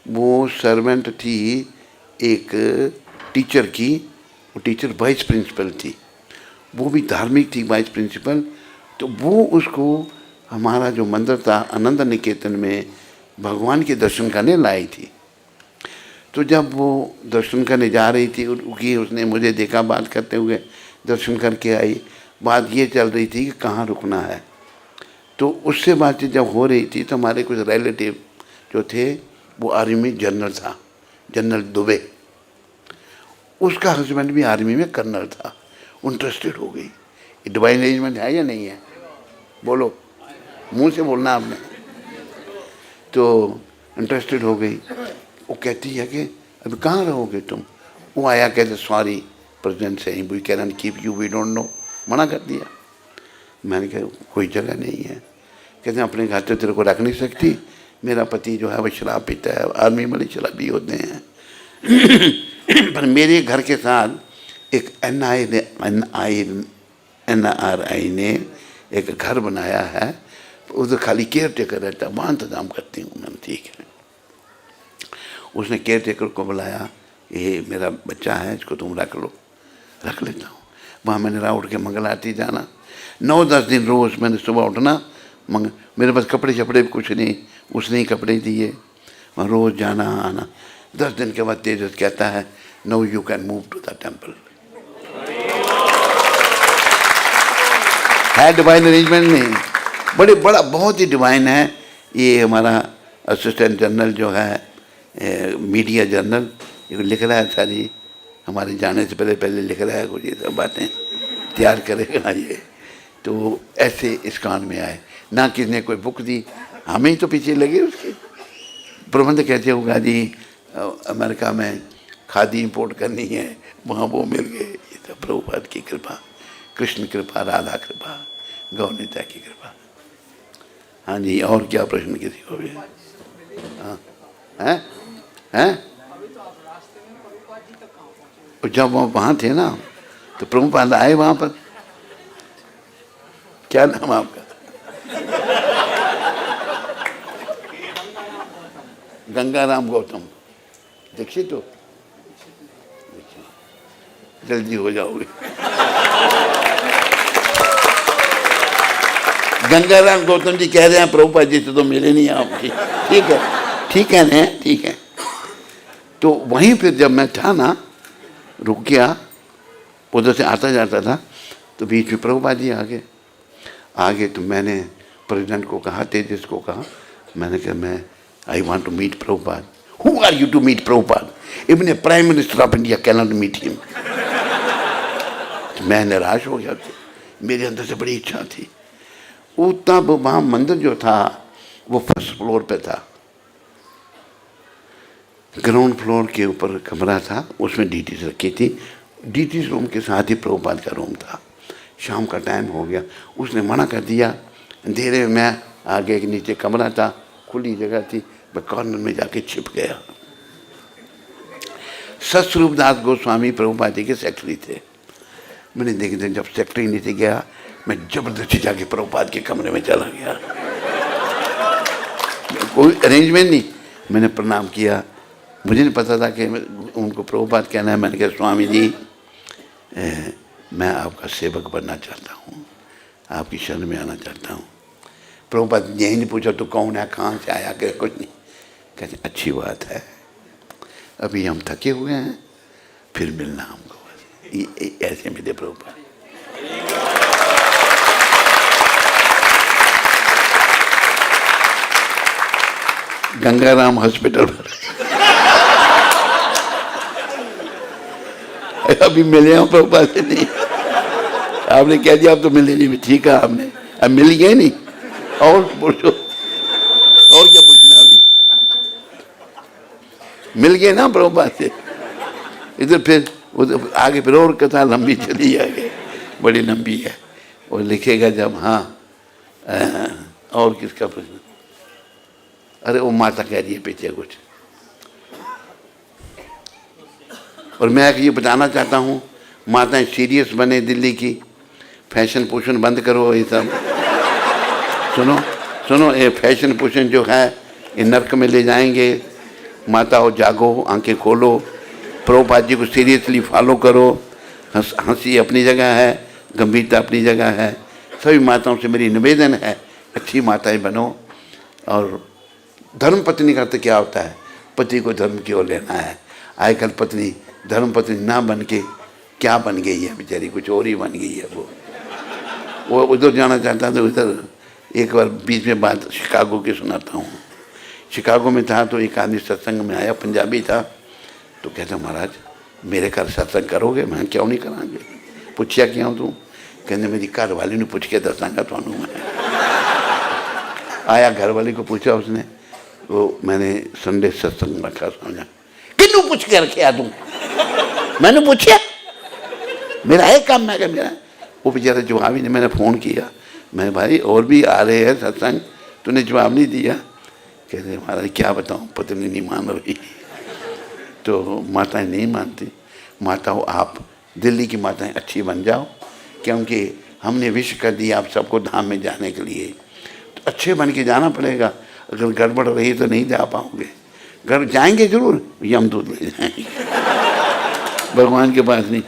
वो सर्वेंट थी एक टीचर की, वो टीचर वाइस प्रिंसिपल थी, वो भी धार्मिक थी वाइस प्रिंसिपल। तो वो उसको हमारा जो मंदिर था आनंद निकेतन में भगवान के दर्शन करने लाई थी। तो जब वो दर्शन करने जा रही थी उसने मुझे देखा बात करते हुए, दर्शन करके आई। बात ये चल रही थी कि कहाँ रुकना है। तो उससे बातचीत जब हो रही थी तो हमारे कुछ रिलेटिव जो थे, वो आर्मी में जनरल था, जनरल दुबे, उसका हस्बैंड भी आर्मी में कर्नल था। इंटरेस्टेड हो गई। ये डिवाइन अरेंजमेंट है या नहीं है? बोलो, मुंह से बोलना आपने। तो इंटरेस्टेड हो गई। वो कहती है कि अभी कहाँ रहोगे तुम? वो आया, कहते सॉरी प्रेसिडेंट से we can keep you, we don't know. मना कर दिया। मैंने कहा कोई जगह नहीं है। कहते हैं अपने घर से तेरे को रख नहीं सकती, मेरा पति जो है वो शराब पीता है, आर्मी वाले शराबी होते हैं। पर मेरे घर के साथ एक NRI ने एक घर बनाया है, उधर खाली केयर टेकर रहता है, वहाँ इंतजाम करती हूँ। मैंने ठीक है। उसने केयर टेकर को बुलाया, ये मेरा बच्चा है, इसको तुम रख लो। रख लेता हूँ। वहाँ मैंने रात उठ के मंगल आरती जाना, 9-10 दिन रोज़ मैंने सुबह उठना, मेरे पास कपड़े शपड़े भी कुछ नहीं, उसने ही कपड़े दिए, वहाँ रोज़ जाना आना। 10 दिन के बाद तेजस कहता है no you can move to the temple. है डिवाइन अरेंजमेंट नहीं, बड़ा बहुत ही डिवाइन है। ये हमारा असिस्टेंट जनरल जो है मीडिया जनरल, ये लिख रहा है सारी, हमारे जाने से पहले लिख रहा है कुछ ये सब बातें तैयार करेगा ये। तो ऐसे इस कान में आए, ना किसी ने कोई बुक दी, हमें ही तो पीछे लगे उसके। प्रबंध कहते होगा जी अमेरिका में खादी इंपोर्ट करनी है, वहाँ वो मिल गए। ये तो प्रभुपाद की कृपा, कृष्ण कृपा, राधा कृपा, गौनीता की कृपा। हाँ जी, और क्या प्रश्न किसी को भी? हाँ हैं? जब वो वहाँ थे ना तो प्रभुपाद आए वहाँ पर। क्या नाम आपका? गंगाराम गौतम दीक्षित हो? जल्दी हो जाओगे। गंगाराम गौतम जी कह रहे हैं प्रभुपाद जी से तो मिले नहीं आपकी। ठीक है ना, ठीक है। तो वहीं फिर जब मैं था ना, रुक गया, उधर से आता जाता था, तो बीच में प्रभुपाद जी आ गए। तो मैंने प्रेसिडेंट को कहा, तेजस को कहा, मैंने कहा मैं I want to meet Prabhupada. Who are you to meet Prabhupada? Even a prime minister of India can not meet him. मैं निराश हो गया, मेरे अंदर से बड़ी इच्छा थी। वो तब वहाँ मंदिर जो था वो फर्स्ट फ्लोर पे था, ग्राउंड फ्लोर के ऊपर कमरा था, उसमें डीटीज रखी थी। डीटीज रूम के साथ ही प्रभुपाद का रूम था। शाम का टाइम हो गया, उसने मना कर दिया। अंधेरे में मैं आगे के नीचे कमरा था, खुली जगह थी, मैं कॉर्नर में जाके छिप गया। सतस्वरूप दास गोस्वामी प्रभुपाद जी के सेक्रेटरी थे। मैंने देखे जब सेक्रेटरी नीचे गया, मैं जबरदस्ती जाके प्रभुपाद के कमरे में चला गया। कोई अरेंजमेंट नहीं, मैंने प्रणाम किया। मुझे नहीं पता था कि उनको प्रभुपाद कहना है। मैंने कहा स्वामी जी मैं आपका सेवक बनना चाहता हूँ, आपकी शरण में आना चाहता हूँ। प्रभुपाद यही नहीं पूछा तो कौन है, कहाँ से आया, क्या, कुछ नहीं। कहते अच्छी बात है, अभी हम थके हुए हैं, फिर मिलना हमको। ऐसे मिले प्रभुपाद। गंगाराम हॉस्पिटल पर अभी मिले हैं प्रभुपाद से नहीं। आपने कह दिया आप तो मिले नहीं, ठीक है आपने, अब मिल गए नहीं। और पूछो, और क्या पूछना? अभी मिल गए ना प्रभुपाद से। इधर फिर उधर आगे फिर और कथा लंबी चली आगे, बड़ी लंबी है, और लिखेगा जब। हाँ और किसका प्रश्न? अरे वो माता कह रही है पीछे कुछ। और मैं ये बताना चाहता हूँ, माताएं सीरियस बने दिल्ली की, फैशन पोषण बंद करो ये सब। सुनो ये फैशन पोषण जो है ये नर्क में ले जाएंगे। माताओं जागो, आंखें खोलो, प्रभुपाद जी को सीरियसली फॉलो करो। हंसी अपनी जगह है, गंभीरता अपनी जगह है। सभी माताओं से मेरी निवेदन है, अच्छी माताएं बनो। और धर्म पत्नी का तो क्या होता है, पति को धर्म की ओर लेना है। आजकल पत्नी धर्म पत्नी ना बन के क्या बन गई है बेचारी, कुछ और ही बन गई है। वो उधर जाना चाहता था। उधर एक बार बीच में बात शिकागो की सुनाता हूँ। शिकागो में था तो एक आदमी सत्संग में आया, पंजाबी था। तो कहता महाराज मेरे घर सत्संग करोगे? मैं क्यों नहीं करांगे। पूछा क्यों तू? कहने मेरी घर वाली ने पूछ के दसांगा थानू। मैं आया, घर वाली को पूछा उसने, वो मैंने संडे सत्संग रखा। समझा किन्नू पूछ के रखे तू? मैंने पूछा, मेरा है काम। मैं क्या मेरा? वो बेचारा जवाब ही नहीं। मैंने फ़ोन किया, मैं भाई और भी आ रहे हैं सत्संग, तूने जवाब नहीं दिया। कहते महाराज क्या बताऊँ, पत्नी नहीं मान रही। तो माताएं नहीं मानती। माताओं आप दिल्ली की माताएं अच्छी बन जाओ, क्योंकि हमने विश कर दिया आप सबको धाम में जाने के लिए। तो अच्छे बन के जाना पड़ेगा। अगर गड़बड़ रही तो नहीं जा पाओगे। घर जाएंगे जरूर, यमदूत ले जाएंगे, भगवान के पास नहीं।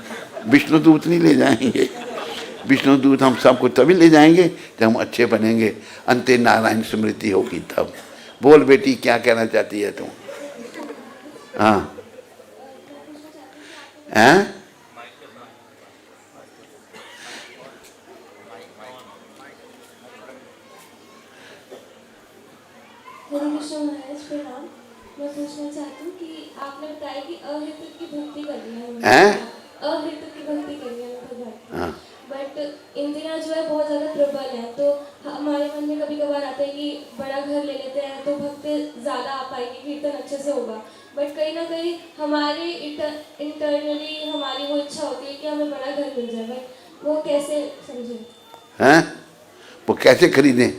विष्णुदूत नहीं ले जाएंगे। विष्णुदूत हम सबको तभी ले जाएंगे जब हम अच्छे बनेंगे, अंते नारायण स्मृति होगी तब। बोल बेटी क्या कहना चाहती है तुम? हाँ हैं? हरे कृष्ण महाराज प्रणाम। मैं पूछना चाहती हूँ कि आपने बताया कि अहितुक की भक्ति करनी है, अहितुक की भक्ति करनी है भगवान। हाँ। बट इंद्रियां जो है बहुत ज़्यादा प्रबल है, तो हमारे मन में कभी कभार आता है कि बड़ा घर ले लेते हैं तो भक्ति ज़्यादा आ पाएगी, कीर्तन अच्छे से होगा। बट कहीं ना कहीं हमारे इंटरनली हमारी वो इच्छा होती है कि हमें बड़ा घर मिल जाए, बट वो कैसे समझे? हैं? वो कैसे खरीदें?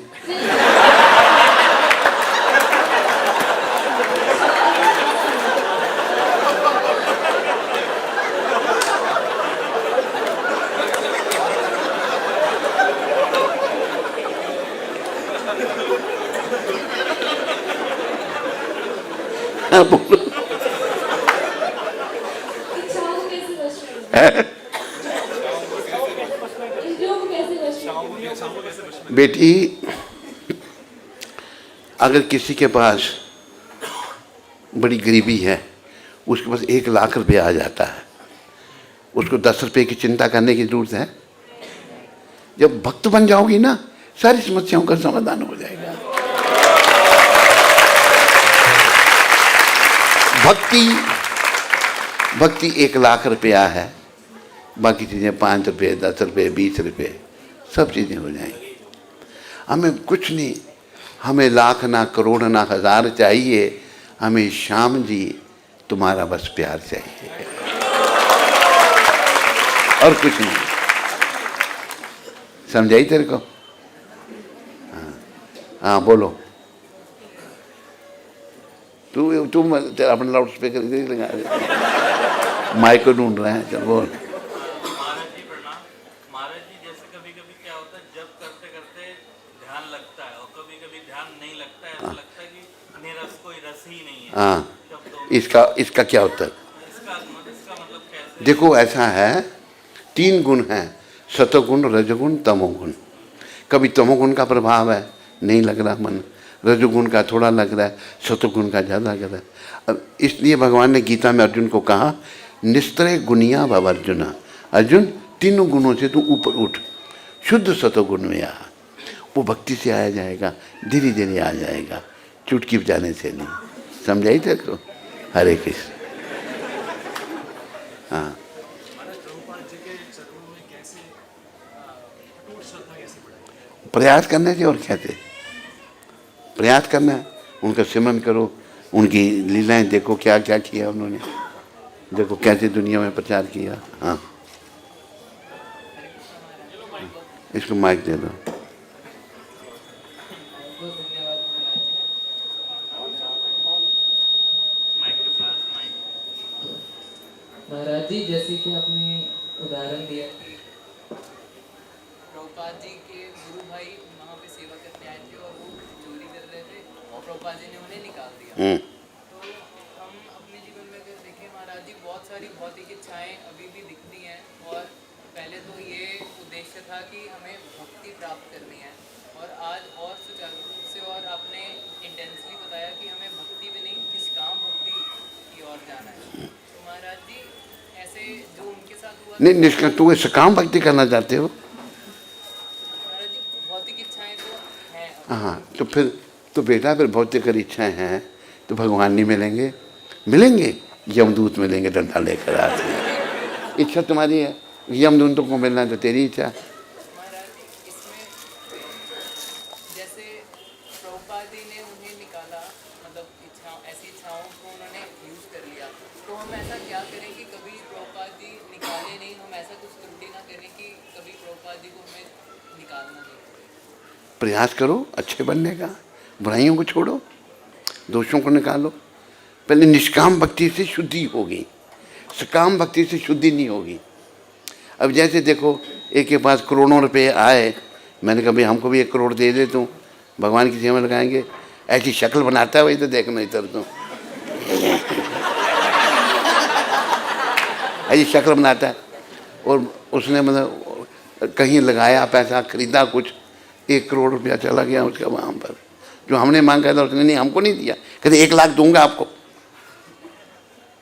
हाँ, बोलो। इच्छाओं को कैसे वश करें? इंद्रियों को कैसे वश करें? बेटी, अगर किसी के पास बड़ी गरीबी है, उसके पास 1 लाख रुपये आ जाता है, उसको 10 रुपये की चिंता करने की जरूरत है? जब भक्त बन जाओगी ना, सारी समस्याओं का समाधान हो जाएगा। भक्ति 1 लाख रुपया है, बाकी चीज़ें 5 रुपये, 10 रुपये, 20 रुपये, सब चीज़ें हो जाएंगी। हमें कुछ नहीं, हमें लाख ना करोड़ ना हजार चाहिए, हमें श्याम जी तुम्हारा बस प्यार चाहिए, और कुछ नहीं। समझाई तेरे को? हाँ बोलो। तू तेरा अपना लाउड स्पीकर इधर ही लगा दे, माइक को ढूंढ रहे हैं। चल बोल। महाराज जी प्रणाम। महाराज जी, जैसे कभी कभी क्या होता है, जब करते करते ध्यान लगता है और कभी कभी ध्यान नहीं लगता है, ऐसा लगता है कि निरस कोई रस ही नहीं है। हाँ, तब तो इसका क्या होता है? इसका मतलब कैसे? देखो ऐसा है, 3 गुण हैं, सतोगुण, रजोगुण, तमोगुण। कभी तमोगुण का प्रभाव है, नहीं लग रहा मन, रजोगुण का थोड़ा लग रहा है, सतोगुण का ज़्यादा लग रहा है। अब इसलिए भगवान ने गीता में अर्जुन को कहा, निस्त्रय गुणिया भव अर्जुन। अर्जुन, 3 गुणों से तू ऊपर उठ, शुद्ध सतोगुण में आ। वो भक्ति से आया जाएगा, धीरे धीरे आ जाएगा, चुटकी बजाने से नहीं। समझाई तेरे को? हरे कृष्ण। हाँ, प्रयास करने से, और क्या थे? प्रयास करना है, उनका सिमरन करो, उनकी लीलाएं देखो, क्या क्या किया उन्होंने, देखो कैसे दुनिया में प्रचार किया। हाँ, इसको माइक दे दो। महाराज जी, जैसे कि आपने उदाहरण दिया कि प्रभुपाद जी के गुरु भाई वहाँ पे सेवा करने आए थे और वो चोरी कर रहे थे और प्रभुपाद जी ने उन्हें निकाल दिया। तो हम अपने जीवन में अगर देखें महाराज जी, बहुत सारी भौतिक इच्छाएं अभी भी दिखती हैं, और पहले तो ये उद्देश्य था कि हमें भक्ति प्राप्त करनी है, और आज और सुचारू रूप से और आपने इंटेंसली बताया कि हमें भक्ति भी नहीं, निष्काम भक्ति की ओर जाना है। तो महाराज जी, ऐसे जो उनके साथ हुआ, नहीं निष्काम, तू सकाम भक्ति करना चाहते हो? महाराज जी, भौतिक इच्छाएं तो हैं। हाँ, तो फिर तो बेटा, फिर भौतिक इच्छाएं हैं तो भगवान नहीं मिलेंगे? मिलेंगे, यमदूत मिलेंगे डंडा लेकर आते। इच्छा तुम्हारी है, यमदूत को मिलना है तो तेरी इच्छा। महाराज जी, इसमें जैसे प्रभुपाद जी ने उन्हें निकाला, मतलब ऐसी इच्छाओं को उन्होंने यूज कर लिया, तो हम ऐसा क्या करें कि कभी प्रभुपाद जी निकाले नहीं, हम ऐसा कुछ त्रुटि ना करें कि कभी प्रभुपाद जी को हमें निकालना नहीं। प्रयास करो अच्छे बनने का, बुराइयों को छोड़ो, दोषों को निकालो। पहले निष्काम भक्ति से शुद्धि होगी, सकाम भक्ति से शुद्धि नहीं होगी। अब जैसे देखो, एक के पास करोड़ों रुपए आए, मैंने कहा भाई हमको भी 1 करोड़ दे दे, तू भगवान की सेवा में लगाएंगे। ऐसी शक्ल बनाता है वही, तो देखना इधर तो ऐसी शक्ल बनाता है। और उसने मतलब कहीं लगाया पैसा, खरीदा कुछ, 1 करोड़ रुपया चला गया उसका वहाँ पर। जो हमने मांगा था उसने नहीं, हमको नहीं दिया। कहते 1 लाख दूंगा आपको।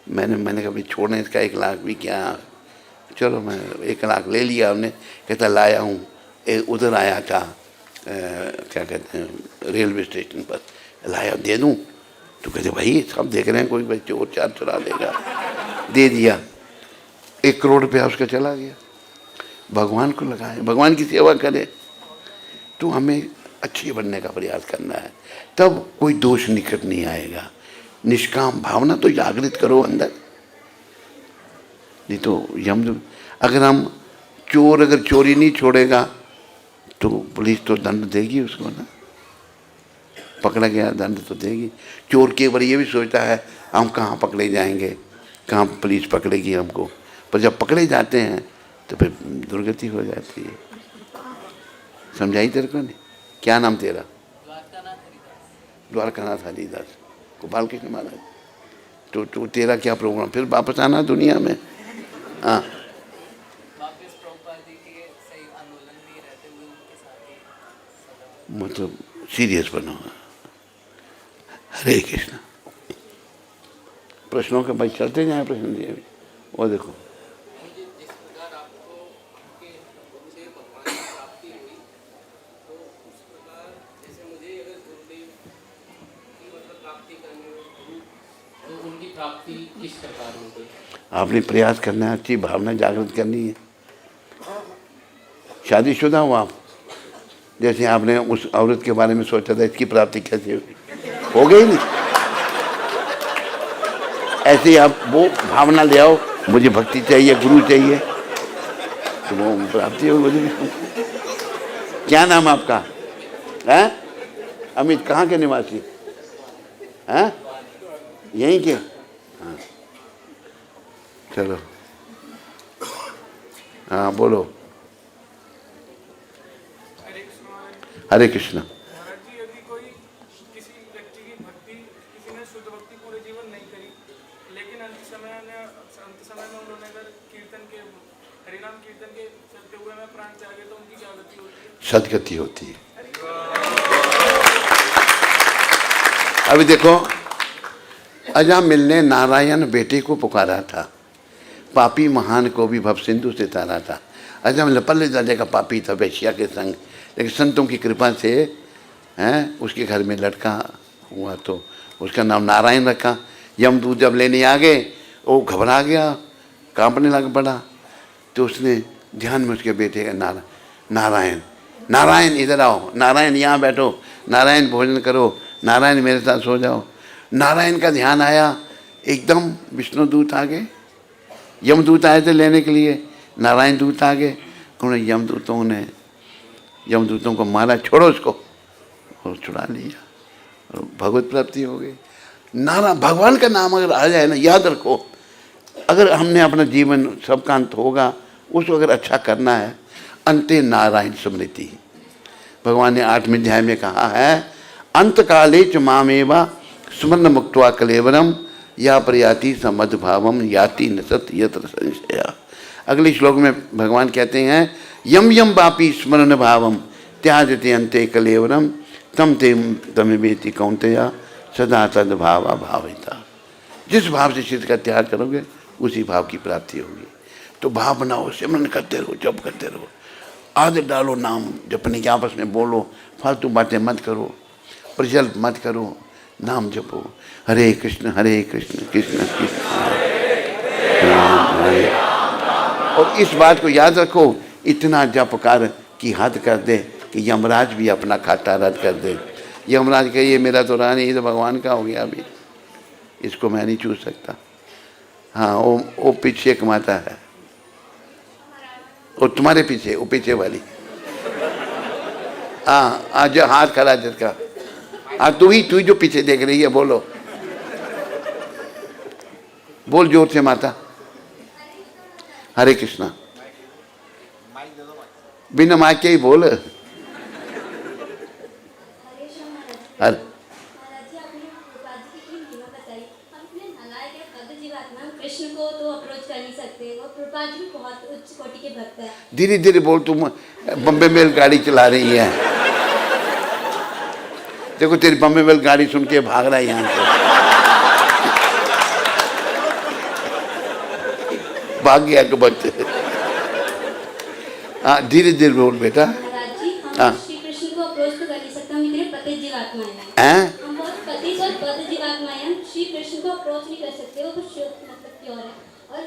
मैंने कहा भाई छोड़ने इसका 1 लाख भी क्या, चलो मैं 1 लाख ले लिया हमने। कहता लाया हूँ, उधर आया था क्या कहते हैं रेलवे स्टेशन पर, लाया दे दूँ? तो कहते भाई सब देख रहे हैं कोई भाई चोर चार चुरा लेगा। दे दिया, 1 करोड़ रुपया उसका चला गया। भगवान को लगाए, भगवान की सेवा करें तो हमें अच्छे बनने का प्रयास करना है, तब कोई दोष निकट नहीं आएगा। निष्काम भावना तो जागृत करो अंदर, नहीं तो अगर हम चोर अगर चोरी नहीं छोड़ेगा तो पुलिस तो दंड देगी उसको ना, पकड़ा गया दंड तो देगी। चोर केवल ये भी सोचता है हम कहाँ पकड़े जाएंगे, कहाँ पुलिस पकड़ेगी हमको, पर जब पकड़े जाते हैं तो फिर दुर्गति हो जाती है। समझाई तेरे को नहीं? क्या नाम तेरा? द्वारकानाथ हरिदास, गोपाल कृष्ण महाराज। तो तेरा क्या प्रोग्राम, फिर वापस आना दुनिया में? हाँ, वापस प्रभुपाद जी के सही आंदोलन में रहते हुए उनके साथ ही मतलब सीरियस बनो। हरे कृष्ण। प्रश्नों के भाई चलते जाए प्रश्न जी अभी। वो देखो जिस प्रकार आपको आपके से भगवान की प्राप्ति हुई, तो उस प्रकार जैसे मुझे अगर गुरुदेव की मतलब प्राप्ति करनी हो तो उनकी प्राप्ति किस प्रकार होगी? आपने प्रयास करना है, अच्छी भावना जागृत करनी है। शादीशुदा हो आप, जैसे आपने उस औरत के बारे में सोचा था इसकी प्राप्ति कैसे होगी, हो गई नहीं। ऐसे ही आप वो भावना ले आओ, मुझे भक्ति चाहिए, गुरु चाहिए, तो वो प्राप्ति होगी। क्या नाम आपका है? अमित, कहाँ के निवासी हैं? यहीं के? हाँ, चलो हाँ बोलो। हरे कृष्ण। महाराज जी, यदि कोई किसी व्यक्ति की भक्ति, किसी ने शुद्ध भक्ति पूरे जीवन नहीं करी, लेकिन अंत समय में उन्होंने अगर कीर्तन के हरिनाम कीर्तन के चलते हुए में प्राण त्यागे, तो उनकी क्या गति होती है? सदगति होती है। अभी देखो, अजामिल ने नारायण बेटे को पुकारा था, पापी महान को भी भव सिंधु से तारा था। अजामिल पल्ले दर्जे का पापी था वैश्या के संग, लेकिन संतों की कृपा से हैं उसके घर में लड़का हुआ तो उसका नाम नारायण रखा। यमदूत जब लेने आ गए वो घबरा गया, कांपने लग पड़ा, तो उसने ध्यान में उसके बेटे का नारायण नारायण इधर आओ, नारायण यहाँ बैठो, नारायण भोजन करो, नारायण मेरे साथ सो जाओ। नारायण का ध्यान आया, एकदम विष्णु दूत आ गए, यमदूत आए थे लेने के लिए, नारायण दूत आ गए। उन्होंने यमदूतों को मारा, छोड़ो उसको, और छुड़ा लिया और भगवत प्राप्ति हो गई। भगवान का नाम अगर आ जाए ना, याद रखो, अगर हमने अपना जीवन सबका अंत होगा, उसको अगर अच्छा करना है, अंते नारायण स्मृति। भगवान ने 8वें अध्याय में कहा है, अंत काले च मामेवा स्मरण मुक्त्वा कलेवरम या प्रयाति समद्भावम याति न सत यत्र संशया। अगले श्लोक में भगवान कहते हैं, यम यम वापी स्मरण भावम त्याजते अंते कलेवरम तम ते तमेवेति कौन्तेय सदा तद भावा भाविता। जिस भाव से चित्त का त्याग करोगे उसी भाव की प्राप्ति होगी। तो भाव बनाओ, सिमरन करते रहो, जप करते रहो, आदत डालो, नाम जपने के आपस में बोलो, फालतू बातें मत करो, प्रजल्प मत करो, नाम जपो। हरे कृष्ण कृष्ण कृष्ण राम हरे। और इस बात को याद रखो, इतना जप कर कि हद कर दे कि यमराज भी अपना खाता रद्द कर दे। यमराज कहे ये मेरा तो रहा नहीं, ये तो भगवान का हो गया, अभी इसको मैं नहीं छू सकता। हाँ, वो पीछे कमाता है, वो तुम्हारे पीछे, वो पीछे वाली। हाँ, आज हाथ खड़ा जिसका, हाँ तू ही जो पीछे देख रही है, बोलो, बोल जोर से माता। हरे कृष्णा। बिना माइक के ही बोल। हर महाराज जी, आपने प्रभुपाद जी की 3 महिमा बताई, हम नालायक है बद्ध जीवात्मा कृष्ण को तो अप्रोच कर नहीं सकते, वो प्रभुपाद जी भी बहुत उच्च कोटि के भक्त है। धीरे धीरे बोल, तुम बम्बे मेल गाड़ी चला रही है। देखो तेरी बम्बे मेल गाड़ी सुन के भाग रहा है यहाँ से, भाग गया के बच्चे। हाँ धीरे धीरे बोल बेटा। महाराज जी हाँ। हम श्री कृष्ण को अप्रोच तो कर नहीं सकते, हम इतने पतित जीवात्माएं हैं। हैं? हम बहुत पतित और बद्ध जीवात्माएं हैं, श्री कृष्ण को अप्रोच नहीं कर सकते, वो तो शुद्ध मतलब प्योर है। और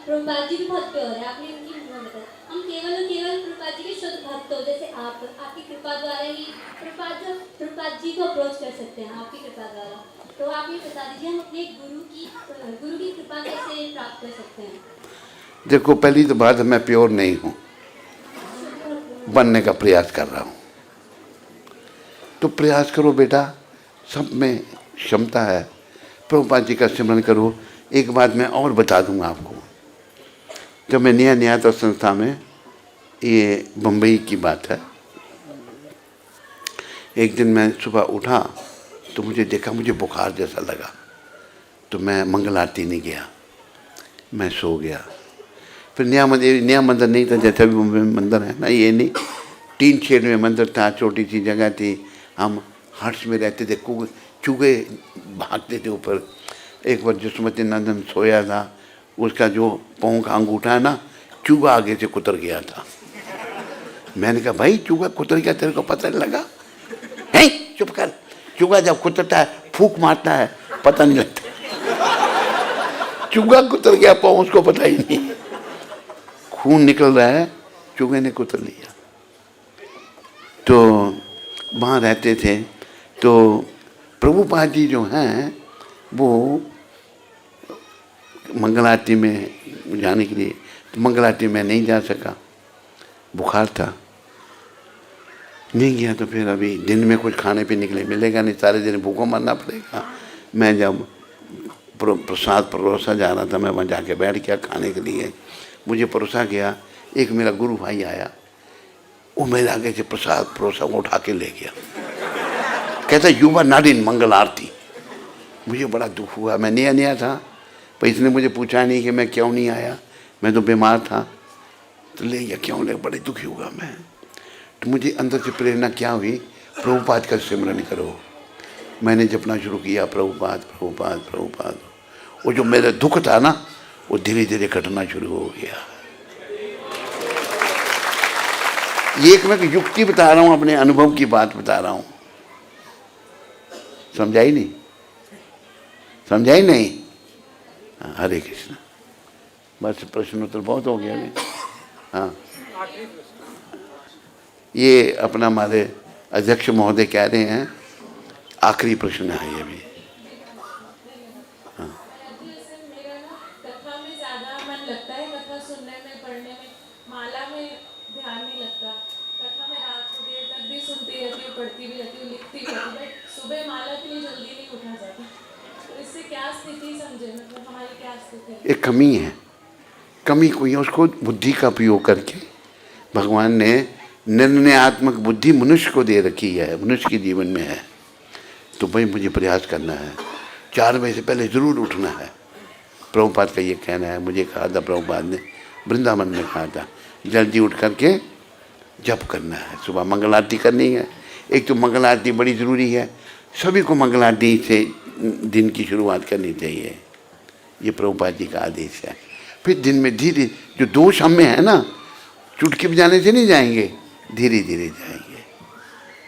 प्रभुपाद जी भी बहुत प्योर है, आपने उनकी महिमा बताई। हम केवल और केवल प्रभुपाद जी के शुद्ध भक्त हो, जैसे आपकी कृपा द्वारा ही प्रभुपाद जी को अप्रोच कर सकते हैं, आपकी कृपा द्वारा। तो आप ये बता दीजिए हम अपने गुरु की कृपा कैसे प्राप्त कर सकते हैं? देखो पहली तो बात, मैं प्योर नहीं हूँ, बनने का प्रयास कर रहा हूँ। तो प्रयास करो बेटा, सब में क्षमता है। प्रभुपाद जी का सिमरन करो। एक बात मैं और बता दूंगा आपको, जब मैं नया था संस्था में, ये बम्बई की बात है, एक दिन मैं सुबह उठा तो मुझे देखा, मुझे बुखार जैसा लगा, तो मैं मंगल आरती नहीं गया, मैं सो गया। फिर नया मंदिर नहीं था, जैसा भी मुंबई में मंदिर है ना, ये नहीं, टीन शेड में मंदिर था, छोटी सी जगह थी, हम हट्स में रहते थे, चूहे भागते थे ऊपर। एक बार जसमती नंदन सोया था, उसका जो पाँव का अंगूठा है ना, चूहा आगे से कुतर गया था। मैंने कहा भाई चूहा कुतर गया, तेरे को पता नहीं लगा? है चुप कर, चूहा जब कुतरता है फूंक मारता है, पता नहीं लगता। चूहा कुतर गया पाँव, उसको पता ही नहीं, खून निकल रहा है, चूहे ने कुतर लिया। तो वहाँ रहते थे, तो प्रभुपाद जी जो हैं वो मंगल आरती में जाने के लिए, तो मंगल आरती में नहीं जा सका, बुखार था, नहीं गया। तो फिर अभी दिन में कुछ खाने पीने के लिए मिलेगा नहीं, सारे दिन भूखों मरना पड़ेगा। मैं जब प्रसाद परोसा जा रहा था, मैं वहाँ जाके बैठ गया खाने के लिए, मुझे परोसा गया। एक मेरा गुरु भाई आया, वो मेरे आगे से प्रसाद परोसा वो उठा के ले गया, कहता यू आर नॉट इन मंगल आरती। मुझे बड़ा दुख हुआ, मैं नया था, पर इसने मुझे पूछा नहीं कि मैं क्यों नहीं आया, मैं तो बीमार था, तो ले गया, क्यों ले, बड़े दुखी हुआ मैं। तो मुझे अंदर से प्रेरणा क्या हुई, प्रभुपाद का सिमरन करो। मैंने जपना शुरू किया, प्रभुपाद प्रभुपाद प्रभुपाद। वो जो मेरा दुख था ना, वो धीरे धीरे घटना शुरू हो गया। ये एक मैं युक्ति बता रहा हूँ, अपने अनुभव की बात बता रहा हूँ, समझाई नहीं? समझाई नहीं? हरे कृष्ण। बस प्रश्न उत्तर बहुत हो गया। हाँ, ये अपना हमारे अध्यक्ष महोदय कह रहे हैं, आखिरी प्रश्न है ये भी। हाँ। मेरा ना कथा में ज़्यादा मन लगता है, कथा सुनने में, पढ़ने में, माला में ध्यान नहीं लगता। कथा में रात को देर तक भी सुनती रहती हूँ, पढ़ती भी रहती हूँ, लिखती भी रहती हूँ, बट सुबह माला के लिए जल्दी नहीं उठा जाता। तो इससे क्या स्थिति समझे, मतलब हमारी क्या स्थिति है? एक कमी है, कमी कोई है, उसको बुद्धि का उपयोग करके भगवान ने निर्णयात्मक बुद्धि मनुष्य को दे रखी है, मनुष्य के जीवन में है। तो भाई मुझे प्रयास करना है, 4 बजे से पहले ज़रूर उठना है। प्रभुपाद का ये कहना है, मुझे कहा था प्रभुपाद ने, वृंदावन में कहा था, जल्दी उठ करके जप करना है, सुबह मंगल आरती करनी है। एक तो मंगल आरती बड़ी ज़रूरी है, सभी को मंगल आरती से दिन की शुरुआत करनी चाहिए, ये प्रभुपाद जी का आदेश है। फिर दिन में धीरे, जो दोष हम में है ना, चुटकी बजाने से नहीं जाएंगे, धीरे धीरे जाएंगे,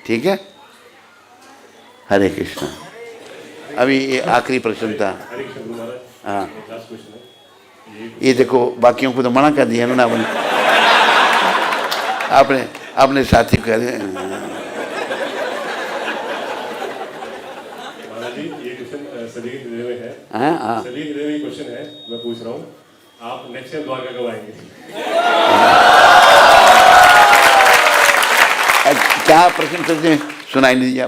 ठीक है? हरे कृष्ण। अभी ये आखिरी प्रश्न था। हाँ, ये देखो बाकियों को तो मना कर दिया ना आपने अपने साथी कह रहे हैं। ये क्वेश्चन सभी के हृदय में है। हाँ, सभी के हृदय में क्वेश्चन है, मैं पूछ रहा हूँ, आप नेक्स्ट टाइम द्वारका कब आएंगे? क्या प्रश्न करते सुनाई नहीं दिया?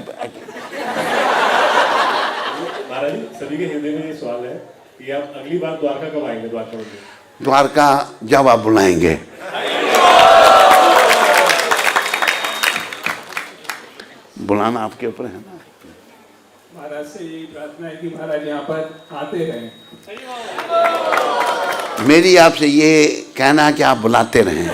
महाराज जी, सभी के हृदय में ये सवाल है कि आप अगली बार द्वारका कब आएंगे? द्वारका में द्वारका जब आप बुलाएंगे। बुलाना आपके ऊपर है ना। महाराज से यही प्रार्थना है कि महाराज यहाँ पर आते रहें। मेरी आपसे ये कहना है कि आप बुलाते रहें।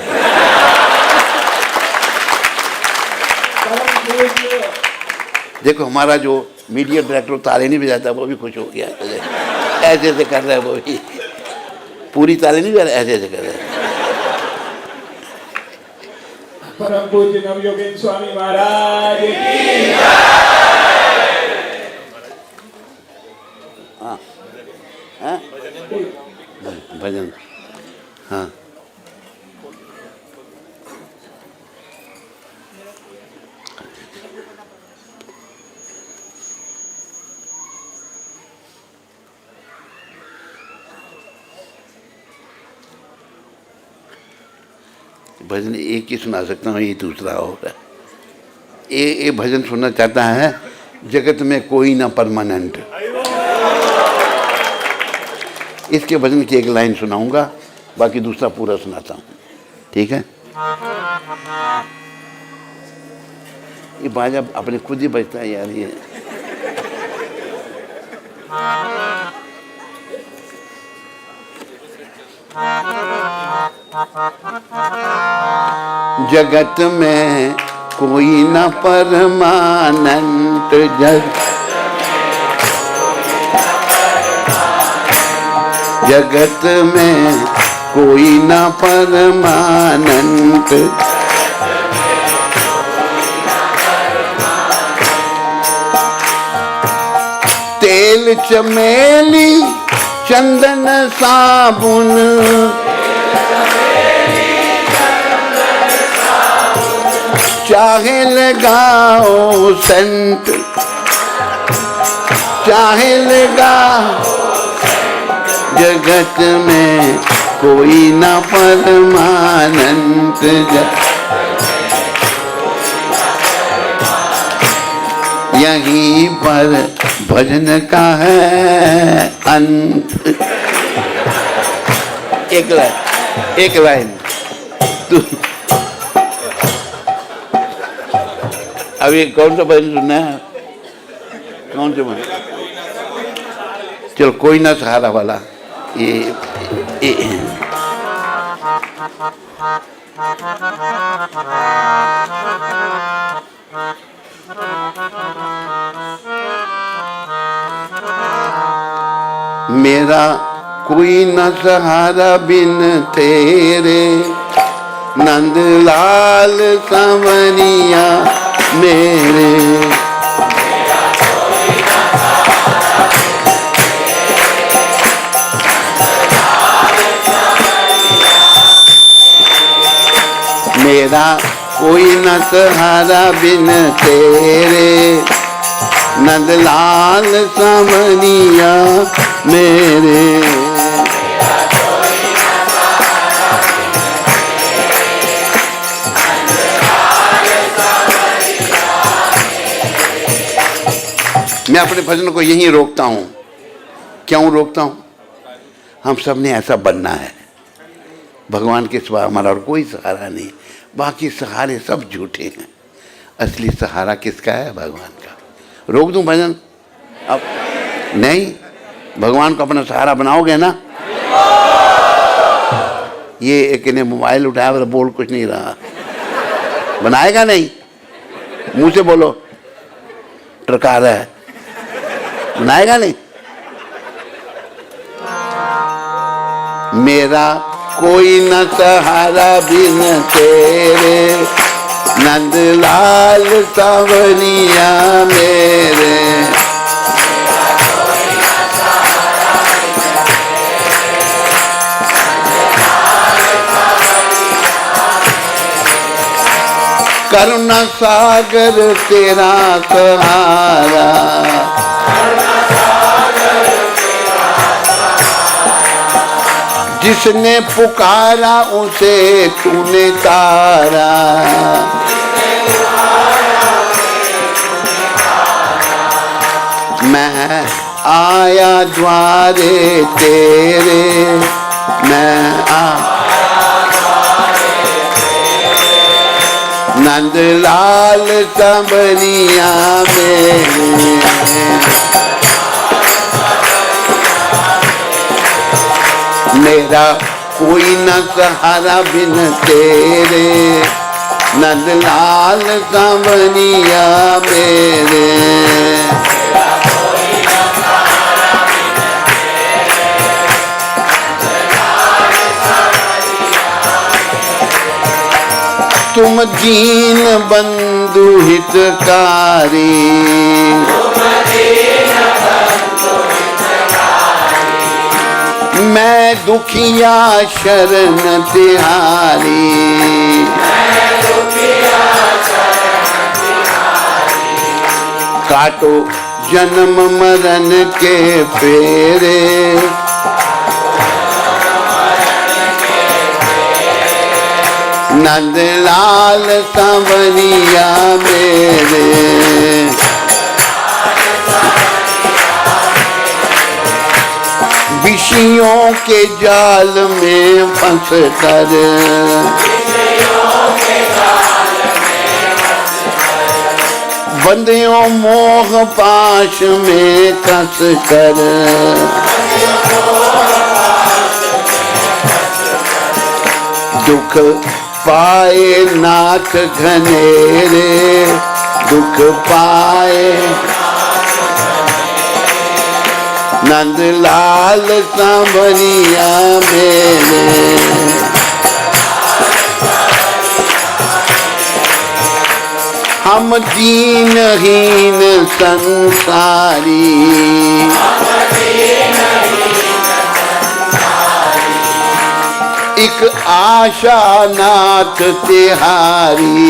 देखो हमारा जो मीडिया डायरेक्टर ताले नहीं बजाता वो भी खुश हो गया, ऐसे ऐसे कर रहा है, वो भी पूरी ताले नहीं बजा रहा, ऐसे ऐसे कर रहा है। परम पूज्य नवयोगेंद्र स्वामी महाराज की हाँ हाँ भजन हाँ। भजन एक ही सुना सकता हूँ, ये दूसरा होगा। ये भजन सुनना चाहता है, जगत में कोई ना परमानेंट। इसके भजन की एक लाइन सुनाऊंगा, बाकी दूसरा पूरा सुनाता हूँ, ठीक है। ये बाजा अपने खुद ही बजता है यार ये। जगत में कोई न परमानेंट, जगत में कोई न परमानेंट। तेल चमेली चंदन साबुन, चाहे लगाओ सेंट, चाहे लगाओ, जगत में कोई ना परमानेंट। यहीं पर भजन का है अंत। एक लाइन तू अभी कौन सा भजन सुनना है? कौन से भजन? चलो कोई ना सहारा वाला। ये मेरा कोई न सहारा बिन तेरे, नंदलाल संवरिया मेरे। मेरा कोई न सहारा बिन तेरे, नंदलाल संवरिया मेरे। मैं अपने भजन को यहीं रोकता हूँ। क्यों रोकता हूँ? हम सब ने ऐसा बनना है। भगवान के सिवा हमारा और कोई सहारा नहीं, बाकी सहारे सब झूठे हैं। असली सहारा किसका है? भगवान का। रोक दूं भजन? अब नहीं, भगवान को अपना सहारा बनाओगे ना। ये एक ने मोबाइल उठाया और बोल कुछ नहीं रहा, बनाएगा नहीं, मुंह से बोलो, टरका रहा है, बनाएगा नहीं। मेरा कोई न सहारा बिन तेरे, नंदलाल सांवरिया मेरे। करुणा सागर तेरा सहारा, जिसने पुकारा उसे तूने तारा। मैं आया द्वारे तेरे, मैं नंदलाल सांवरिया मेरे। मेरा कोई न सहारा बिन तेरे, नंदलाल सांवरिया मेरे। तुम दीन बंधु हितकारी, मैं दुखिया शरण तिहारी। काटो जन्म मरण के फेरे, नंदलाल सांवरिया मेरे। विषयों के जाल में फंस कर, बंदियों मोह पाश में कस कर, दुख पाए नाथ घनेरे, दुख पाए नंदलाल सांवरिया मेरे। हम दीनहीन संसारी, एक आशा नाथ तिहारी।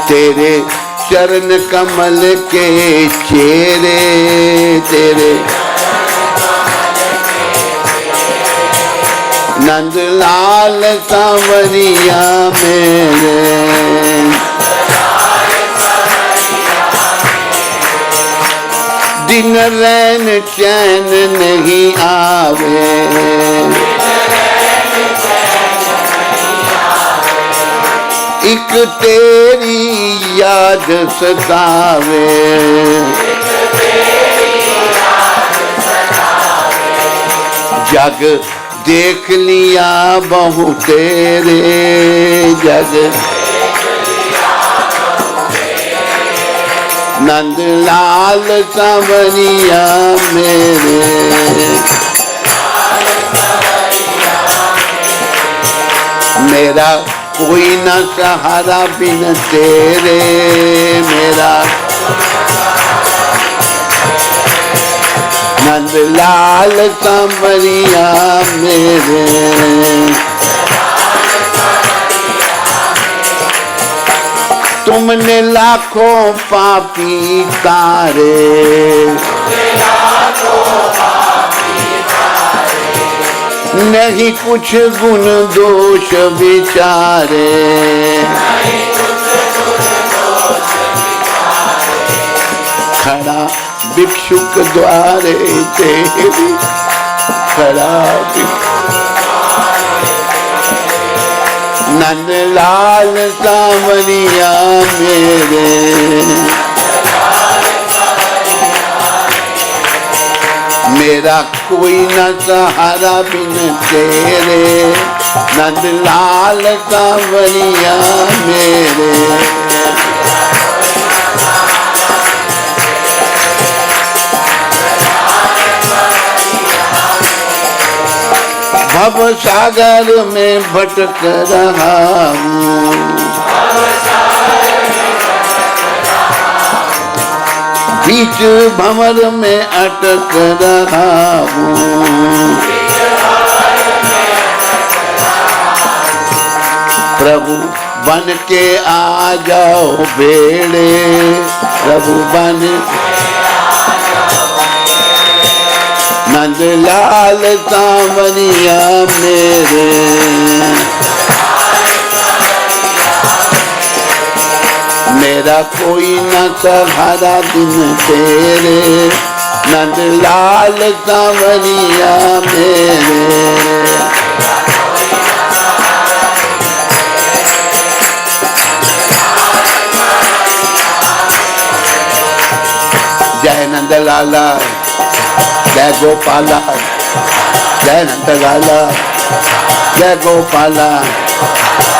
तेरे चरण कमल के चेहरे, तेरे नंदलाल सांवरिया मेरे। दिन रैन चैन नहीं आवे, एक तेरी याद सतावे। जग देख लिया बहु तेरे, जग नंदलाल सांवरिया मेरे। मेरा कोई न सहारा बिन तेरे, मेरा नंदलाल सांवरिया मेरे। तुमने लाखों पापी तारे, नहीं कुछ गुण दोष विचारे। खड़ा भिक्षुक द्वारे तेरी, खड़ा नंदलाल सांवरिया मेरे। मेरा कोई न सहारा बिन तेरे, नंदलाल सांवरिया मेरे। भव सागर में भटक रहा हूँ, बीच भंवर में अटक रहा हूँ। प्रभु बन के आ जाओ बेड़े, प्रभु बन नंदलाल सांवरिया मेरे। मेरा कोई न सहारा बिन तेरे, नंदलाल सांवरिया मेरे। जय नंद लाला, जय गोपाला, जय नंद लाला, जय गोपाला,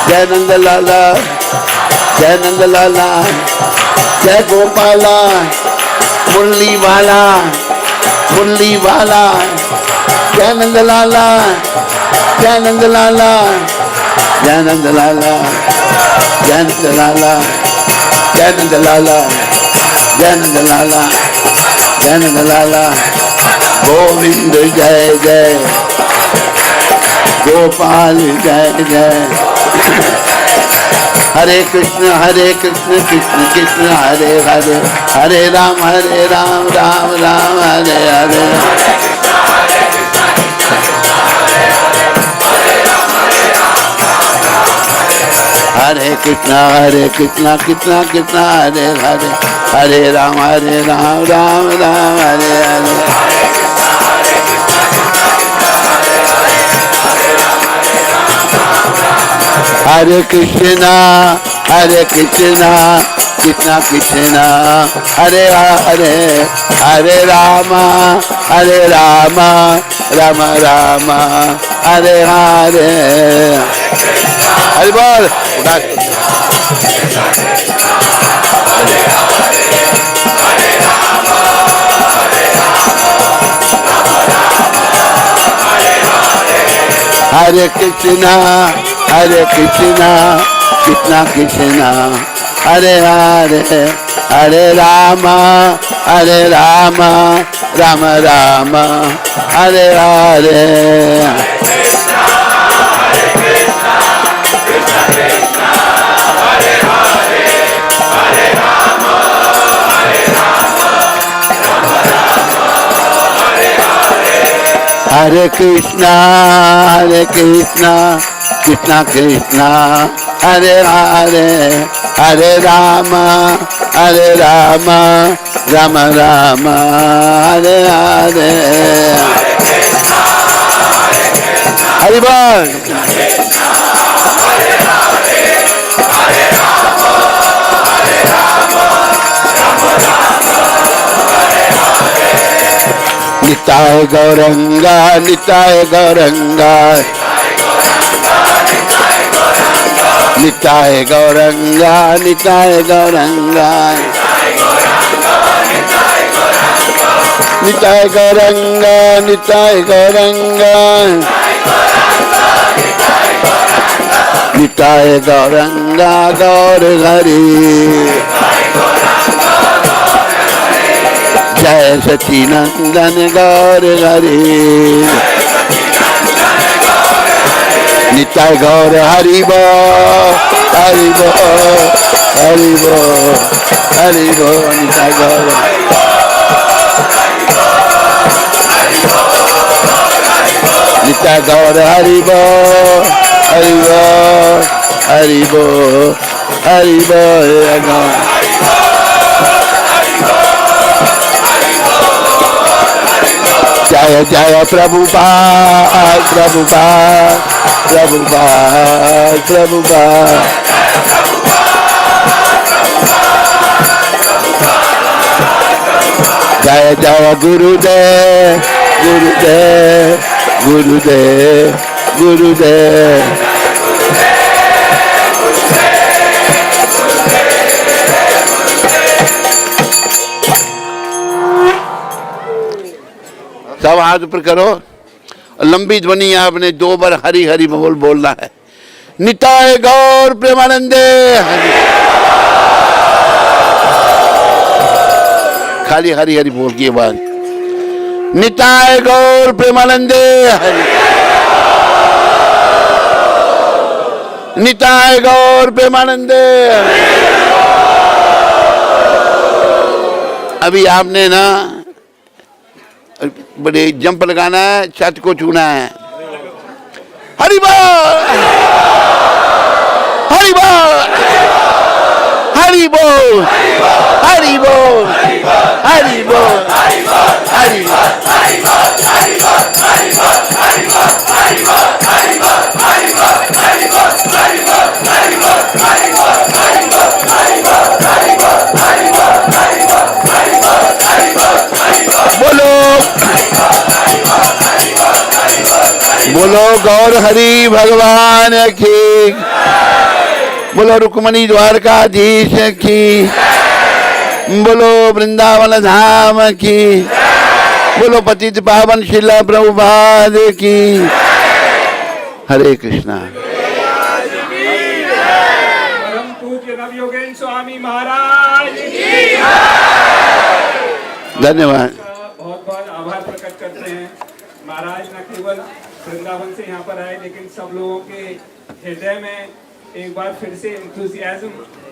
जय नंद लाला, जय नंद लाला, जय गोपाला, मुरली वाला, मुरली वाला, जय नंद लाला, जय नंद लाला, जय नंद लाला, जय नंद लाला, जय नंद लाला, जय नंद लाला, जय नंद लाला, गोविंद जय जय, गोपाल जय जय, हरे कृष्ण कृष्ण कृष्ण हरे हरे, हरे राम राम राम हरे हरे, हरे कृष्णा कृष्णा कृष्णा हरे हरे, हरे राम राम राम हरे हरे, हरे कृष्णा कृष्णा कृष्णा हरे हरे, हरे राम राम राम हरे हरे, हरि बोल। हरे कृष्णा कृष्णा कृष्णा हरे हरे, हरे राम राम राम हरे हरे, हरे कृष्णा कृष्णा कृष्णा हरे हरे, हरे राम राम राम हरे हरे, हरि बोल। निताय गौरंगा निताय गौरंगा, निताय गौरंगा निताय गौरंगा, निताय गौरंगा निताय गौरंगा, निताय गौरंगा गौर हरि, जय सचिनंदन गौर हरि, निताय गौर हरि बो, हरि बो, हरि बो, हरि बो, निताय गौर, निताय गौर हरि बो, हरि बो, हरि बो, हरि बो, जय जय प्रभुपाद प्रभुपाद प्रभुपाद प्रभुपाद, जय जय गुरुदेव गुरुदेव गुरुदेव गुरुदेव, सब हाथ ऊपर करो, लंबी ध्वनि आपने 2 बार हरि हरि बोल बोलना है। निताय गौर प्रेमानंदे, खाली हरि हरि बोल की बात, निताय गौर प्रेमानंदे हरि, निताय गौर प्रेमानंदे। अभी आपने ना बड़े जंप लगाना है, छत को छूना है। हरि बोल, हरि बोल, हरि बोल, हरि बोल, हरि बोल, हरि बोल। गौर हरि भगवान की, बोलो रुक्मणी द्वारकाधीश की, बोलो वृंदावन धाम की, बोलो पतित पावन शिला प्रभुपाद की। हरे कृष्णा। परम पूज्य नवयोगेंद्र स्वामी महाराज की धन्यवाद। बहुत बहुत आभार प्रकट करते हैं। महाराज न केवल वृंदावन से यहाँ पर आए, लेकिन सब लोगों के हृदय में एक बार फिर से एंथुसियाज्म